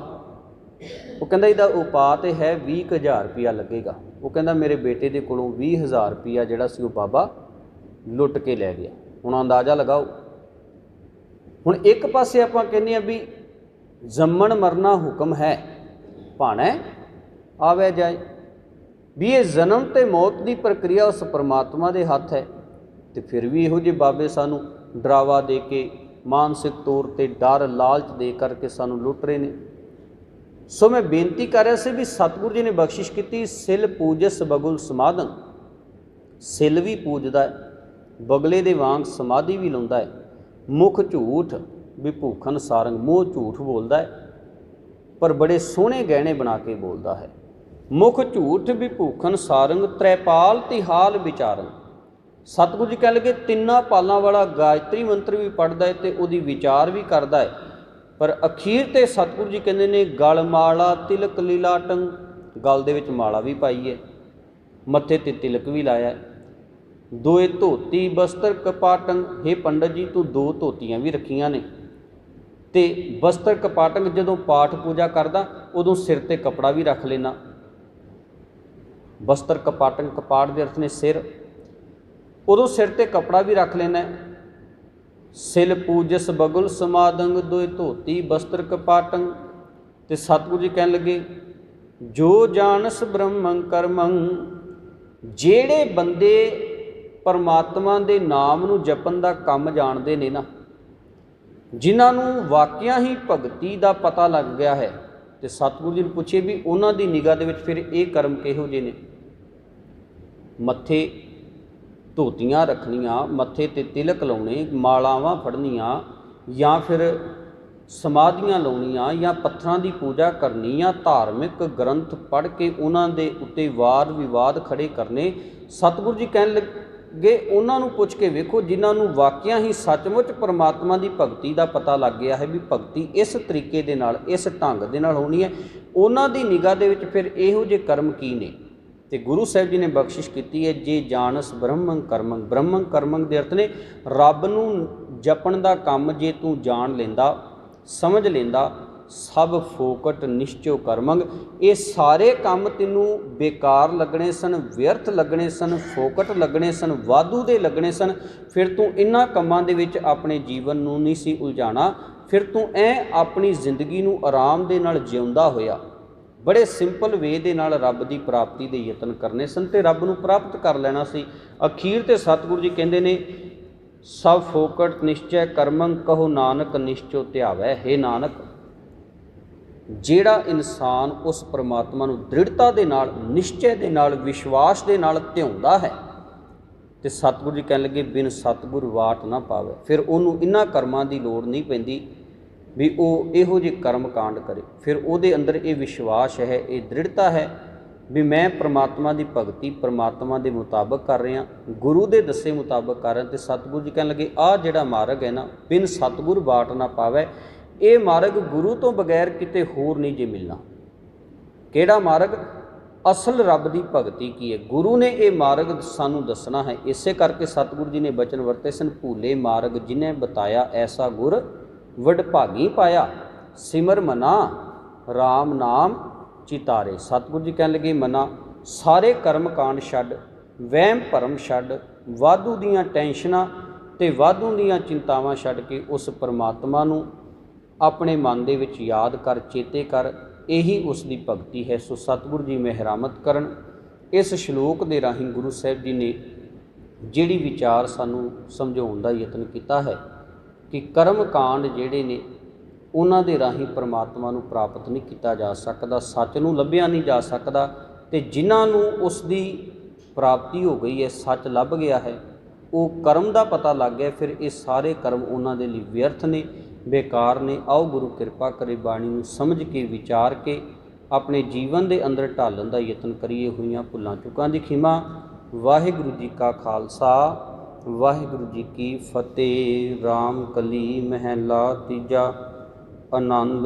S1: ਉਹ ਕਹਿੰਦਾ ਇਹਦਾ ਉਪਾਅ ਤੇ ਹੈ 20,000 ਰੁਪਇਆ ਲੱਗੇਗਾ। ਉਹ ਕਹਿੰਦਾ ਮੇਰੇ ਬੇਟੇ ਦੇ ਕੋਲੋਂ 20,000 ਰੁਪਇਆ ਜਿਹੜਾ ਸੀ ਉਹ ਬਾਬਾ ਲੁੱਟ ਕੇ ਲੈ ਗਿਆ। ਹੁਣ ਅੰਦਾਜ਼ਾ ਲਗਾਓ। ਹੁਣ ਇੱਕ ਪਾਸੇ ਆਪਾਂ ਕਹਿੰਦੇ ਹਾਂ ਵੀ ਜੰਮਣ ਮਰਨਾ ਹੁਕਮ ਹੈ, ਭਾਣਾ ਆਵੇ ਜਾਏ, ਵੀ ਇਹ ਜਨਮ ਤੇ ਮੌਤ ਦੀ ਪ੍ਰਕਿਰਿਆ ਉਸ ਪਰਮਾਤਮਾ ਦੇ ਹੱਥ ਹੈ। ਤੇ ਫਿਰ ਵੀ ਇਹੋ ਜਿਹੇ ਬਾਬੇ ਸਾਨੂੰ ਡਰਾਵਾ ਦੇ ਕੇ, ਮਾਨਸਿਕ ਤੌਰ ਤੇ ਡਰ ਲਾਲਚ ਦੇ ਕਰਕੇ ਸਾਨੂੰ ਲੁੱਟ ਰਹੇ ਨੇ। ਸੋ ਮੈਂ ਬੇਨਤੀ ਕਰ ਰਿਹਾ ਸੀ ਵੀ ਸਤਿਗੁਰੂ ਜੀ ਨੇ ਬਖਸ਼ਿਸ਼ ਕੀਤੀ, ਸਿਲ ਪੂਜਸ ਬਗੁਲ ਸਮਾਧਨ। ਸਿਲ ਵੀ ਪੂਜਦਾ ਹੈ, ਬਗਲੇ ਦੇ ਵਾਂਗ ਸਮਾਧੀ ਵੀ ਲਾਉਂਦਾ ਹੈ। ਮੁਖ ਝੂਠ ਵੀ ਭੂਖਨ ਸਾਰੰਗ, ਮੂੰਹ ਝੂਠ ਬੋਲਦਾ ਹੈ ਪਰ ਬੜੇ ਸੋਹਣੇ ਗਹਿਣੇ ਬਣਾ ਕੇ ਬੋਲਦਾ ਹੈ। ਮੁਖ ਝੂਠ ਵੀ ਭੂਖਨ ਸਾਰੰਗ, ਤ੍ਰੈਪਾਲ ਤਿਹਾਲ ਵਿਚਾਰਨ। ਸਤਿਗੁਰੂ ਜੀ ਕਹਿ ਲਗੇ ਤਿੰਨਾਂ ਪਾਲਾਂ ਵਾਲਾ ਗਾਇਤਰੀ ਮੰਤਰ ਵੀ ਪੜ੍ਹਦਾ ਹੈ ਤੇ ਉਹਦੀ ਵਿਚਾਰ ਵੀ ਕਰਦਾ ਹੈ, ਪਰ ਅਖੀਰ ਤੇ ਸਤਿਗੁਰੂ ਜੀ ਕਹਿੰਦੇ ਨੇ ਗਲ ਮਾਲਾ ਤਿਲਕ ਲੀਲਾਟੰ, ਗਲ ਦੇ ਵਿੱਚ ਮਾਲਾ ਵੀ ਪਾਈ ਹੈ, ਮੱਥੇ ਤੇ ਤਿਲਕ ਵੀ ਲਾਇਆ ਹੈ। 2 ਧੋਤੀ ਬਸਤਰ ਕਪਾਟੰ, ਹੇ ਪੰਡਤ ਜੀ ਤੂੰ 2 ਧੋਤੀਆਂ ਵੀ ਰੱਖੀਆਂ ਨੇ। ਤੇ ਬਸਤਰ ਕਪਾਟੰ, ਜਦੋਂ ਪਾਠ ਪੂਜਾ ਕਰਦਾ ਉਦੋਂ ਸਿਰ ਤੇ ਕੱਪੜਾ ਵੀ ਰੱਖ ਲੈਣਾ। ਬਸਤਰ ਕਪਾਟੰ, ਕਪਾਟ ਦੇ ਅਰਥ ਨੇ ਸਿਰ, ਉਦੋਂ ਸਿਰ ਤੇ ਕੱਪੜਾ ਵੀ ਰੱਖ ਲੈਣਾ। ਸਿਲ ਪੂਜਸ ਬਗੁਲ ਸਮਾਦੰਗ, 2 ਧੋਤੀ ਬਸਤਰ ਕਪਾਟੰ। ਤੇ ਸਤਿਗੁਰੂ ਜੀ ਕਹਿਣ ਲੱਗੇ ਜੋ ਜਾਣਸ ਬ੍ਰਹਮੰ ਕਰਮੰ, ਜਿਹੜੇ ਬੰਦੇ ਪਰਮਾਤਮਾ ਦੇ ਨਾਮ ਨੂੰ ਜਪਣ ਦਾ ਕੰਮ ਜਾਣਦੇ ਨੇ ਨਾ, ਜਿਨ੍ਹਾਂ ਨੂੰ ਵਾਕਿਆ ਹੀ ਭਗਤੀ ਦਾ ਪਤਾ ਲੱਗ ਗਿਆ ਹੈ, ਤੇ ਸਤਿਗੁਰੂ ਜੀ ਨੂੰ ਪੁੱਛੇ ਵੀ ਉਹਨਾਂ ਦੀ ਨਿਗਾਹ ਦੇ ਵਿੱਚ ਫਿਰ ਇਹ ਕਰਮ ਕਿਹੋ ਜਿਹੇ ਨੇ। ਮੱਥੇ ਧੋਤੀਆਂ ਰੱਖਣੀਆਂ, ਮੱਥੇ ਤੇ ਤਿਲਕ ਲਾਉਣੇ, ਮਾਲਾਵਾਂ ਫੜਨੀਆਂ, ਜਾਂ ਫਿਰ ਸਮਾਧੀਆਂ ਲਾਉਣੀਆਂ, ਜਾਂ ਪੱਥਰਾਂ ਦੀ ਪੂਜਾ ਕਰਨੀ, ਜਾਂ ਧਾਰਮਿਕ ਗ੍ਰੰਥ ਪੜ੍ਹ ਕੇ ਉਹਨਾਂ ਦੇ ਉੱਤੇ ਵਾਦ ਵਿਵਾਦ ਖੜੇ ਕਰਨੇ। ਸਤਿਗੁਰੂ ਜੀ ਕਹਿਣ ਲੱਗੇ ਉਹਨਾਂ ਨੂੰ ਪੁੱਛ ਕੇ ਵੇਖੋ ਜਿਨ੍ਹਾਂ ਨੂੰ ਵਾਕਿਆ ਹੀ ਸੱਚਮੁੱਚ ਪਰਮਾਤਮਾ ਦੀ ਭਗਤੀ ਦਾ ਪਤਾ ਲੱਗ ਗਿਆ ਹੈ ਵੀ ਭਗਤੀ ਇਸ ਤਰੀਕੇ ਦੇ ਨਾਲ, ਇਸ ਢੰਗ ਦੇ ਨਾਲ ਹੋਣੀ ਹੈ, ਉਹਨਾਂ ਦੀ ਨਿਗਾਹ ਦੇ ਵਿੱਚ ਫਿਰ ਇਹੋ ਜਿਹੇ ਕਰਮ ਕੀ ਨੇ। ਤੇ ਗੁਰੂ ਸਾਹਿਬ ਜੀ ਨੇ ਬਖਸ਼ਿਸ਼ ਕੀਤੀ ਹੈ ਜੇ ਜਾਣਸ ਬ੍ਰਹਮੰ ਕਰਮੰ। ਬ੍ਰਹਮੰ ਕਰਮੰ ਦੇ ਅਰਥ ਨੇ ਰੱਬ ਨੂੰ ਜਪਣ ਦਾ ਕੰਮ ਜੇ ਤੂੰ ਜਾਣ ਲੈਂਦਾ, ਸਮਝ ਲੈਂਦਾ, ਸਭ ਫੋਕਟ ਨਿਸ਼ਚੋ ਕਰਮੰਗ, ਇਹ ਸਾਰੇ ਕੰਮ ਤੈਨੂੰ ਬੇਕਾਰ ਲੱਗਣੇ ਸਨ, ਵਿਅਰਥ ਲੱਗਣੇ ਸਨ, ਫੋਕਟ ਲੱਗਣੇ ਸਨ, ਵਾਧੂ ਦੇ ਲੱਗਣੇ ਸਨ। ਫਿਰ ਤੂੰ ਇਹਨਾਂ ਕੰਮਾਂ ਦੇ ਵਿੱਚ ਆਪਣੇ ਜੀਵਨ ਨੂੰ ਨਹੀਂ ਸੀ ਉਲਝਾਉਣਾ, ਫਿਰ ਤੂੰ ਆਪਣੀ ਜ਼ਿੰਦਗੀ ਨੂੰ ਆਰਾਮ ਦੇ ਨਾਲ ਜਿਉਂਦਾ ਹੋਇਆ ਬੜੇ ਸਿੰਪਲ ਵੇ ਦੇ ਨਾਲ ਰੱਬ ਦੀ ਪ੍ਰਾਪਤੀ ਦੇ ਯਤਨ ਕਰਨੇ ਸਨ ਤੇ ਰੱਬ ਨੂੰ ਪ੍ਰਾਪਤ ਕਰ ਲੈਣਾ ਸੀ। ਅਖੀਰ ਤੇ ਸਤਿਗੁਰੂ ਜੀ ਕਹਿੰਦੇ ਨੇ ਸਭ ਫੋਕਟ ਨਿਸ਼ਚੈ ਕਰਮੰ, ਕਹੋ ਨਾਨਕ ਨਿਸ਼ਚੋ ਧਿਆਵੈ। ਹੈ ਨਾਨਕ, ਜਿਹੜਾ ਇਨਸਾਨ ਉਸ ਪਰਮਾਤਮਾ ਨੂੰ ਦ੍ਰਿੜਤਾ ਦੇ ਨਾਲ, ਨਿਸ਼ਚੈ ਦੇ ਨਾਲ, ਵਿਸ਼ਵਾਸ ਦੇ ਨਾਲ ਧਿਆਉਂਦਾ ਹੈ, ਤੇ ਸਤਿਗੁਰੂ ਜੀ ਕਹਿਣ ਲੱਗੇ ਬਿਨ ਸਤਿਗੁਰ ਵਾਟ ਨਾ ਪਾਵੇ। ਫਿਰ ਉਹਨੂੰ ਇਹਨਾਂ ਕਰਮਾਂ ਦੀ ਲੋੜ ਨਹੀਂ ਪੈਂਦੀ ਵੀ ਉਹ ਇਹੋ ਜਿਹੇ ਕਰਮ ਕਾਂਡ ਕਰੇ। ਫਿਰ ਉਹਦੇ ਅੰਦਰ ਇਹ ਵਿਸ਼ਵਾਸ ਹੈ, ਇਹ ਦ੍ਰਿੜਤਾ ਹੈ ਵੀ ਮੈਂ ਪ੍ਰਮਾਤਮਾ ਦੀ ਭਗਤੀ ਪ੍ਰਮਾਤਮਾ ਦੇ ਮੁਤਾਬਕ ਕਰ ਰਿਹਾ, ਗੁਰੂ ਦੇ ਦੱਸੇ ਮੁਤਾਬਕ ਕਰ ਰਿਹਾ। ਤੇ ਸਤਿਗੁਰੂ ਜੀ ਕਹਿਣ ਲੱਗੇ ਆਹ ਜਿਹੜਾ ਮਾਰਗ ਹੈ ਨਾ, ਬਿਨ ਸਤਿਗੁਰ ਬਾਟ ਨਾ ਪਾਵੇ, ਇਹ ਮਾਰਗ ਗੁਰੂ ਤੋਂ ਬਗੈਰ ਕਿਤੇ ਹੋਰ ਨਹੀਂ ਜੇ ਮਿਲਣਾ। ਕਿਹੜਾ ਮਾਰਗ? ਅਸਲ ਰੱਬ ਦੀ ਭਗਤੀ ਕੀ ਹੈ, ਗੁਰੂ ਨੇ ਇਹ ਮਾਰਗ ਸਾਨੂੰ ਦੱਸਣਾ ਹੈ। ਇਸੇ ਕਰਕੇ ਸਤਿਗੁਰੂ ਜੀ ਨੇ ਬਚਨ ਵਰਤੇ ਸਨ, ਭੂਲੇ ਮਾਰਗ ਜਿਨੇ ਬਤਾਇਆ ਐਸਾ ਗੁਰ ਵਡਭਾਗੀ ਪਾਇਆ, ਸਿਮਰ ਮਨਾ ਰਾਮ ਨਾਮ ਚਿਤਾਰੇ। ਸਤਿਗੁਰੂ ਜੀ ਕਹਿਣ ਲੱਗੇ ਮਨਾ ਸਾਰੇ ਕਰਮ ਕਾਂਡ ਛੱਡ, ਵਹਿਮ ਭਰਮ ਛੱਡ, ਵਾਧੂ ਦੀਆਂ ਟੈਨਸ਼ਨਾਂ ਤੇ ਵਾਧੂ ਦੀਆਂ ਚਿੰਤਾਵਾਂ ਛੱਡ ਕੇ ਉਸ ਪਰਮਾਤਮਾ ਨੂੰ ਆਪਣੇ ਮਨ ਦੇ ਵਿੱਚ ਯਾਦ ਕਰ, ਚੇਤੇ ਕਰ। ਇਹੀ ਉਸ ਦੀ ਭਗਤੀ ਹੈ। ਸੋ ਸਤਿਗੁਰੂ ਜੀ ਮਿਹਰਾਮਤ ਕਰਨ। ਇਸ ਸ਼ਲੋਕ ਦੇ ਰਾਹੀਂ ਗੁਰੂ ਸਾਹਿਬ ਜੀ ਨੇ ਜਿਹੜੀ ਵਿਚਾਰ ਸਾਨੂੰ ਸਮਝਾਉਣ ਦਾ ਯਤਨ ਕੀਤਾ ਹੈ ਕਿ ਕਰਮ ਕਾਂਡ ਜਿਹੜੇ ਨੇ ਉਹਨਾਂ ਦੇ ਰਾਹੀਂ ਪਰਮਾਤਮਾ ਨੂੰ ਪ੍ਰਾਪਤ ਨਹੀਂ ਕੀਤਾ ਜਾ ਸਕਦਾ, ਸੱਚ ਨੂੰ ਲੱਭਿਆ ਨਹੀਂ ਜਾ ਸਕਦਾ। ਤੇ ਜਿਨ੍ਹਾਂ ਨੂੰ ਉਸ ਦੀ ਪ੍ਰਾਪਤੀ ਹੋ ਗਈ ਹੈ, ਸੱਚ ਲੱਭ ਗਿਆ ਹੈ, ਉਹ ਕਰਮ ਦਾ ਪਤਾ ਲੱਗ ਗਿਆ, ਫਿਰ ਇਹ ਸਾਰੇ ਕਰਮ ਉਹਨਾਂ ਦੇ ਲਈ ਵਿਅਰਥ ਨੇ, ਬੇਕਾਰ ਨੇ। ਆਓ ਗੁਰੂ ਕਿਰਪਾ ਕਰੇ ਬਾਣੀ ਨੂੰ ਸਮਝ ਕੇ ਵਿਚਾਰ ਕੇ ਆਪਣੇ ਜੀਵਨ ਦੇ ਅੰਦਰ ਢਾਲਣ ਦਾ ਯਤਨ ਕਰੀਏ। ਹੋਈਆਂ ਭੁੱਲਾਂ ਚੁੱਕਾਂ ਦੀ ਖਿਮਾ। ਵਾਹਿਗੁਰੂ ਜੀ ਕਾ ਖਾਲਸਾ, ਵਾਹਿਗੁਰੂ ਜੀ ਕੀ ਫਤਿਹ। ਰਾਮ ਕਲੀ ਮਹਿਲਾ ਤੀਜਾ। ਆਨੰਦ।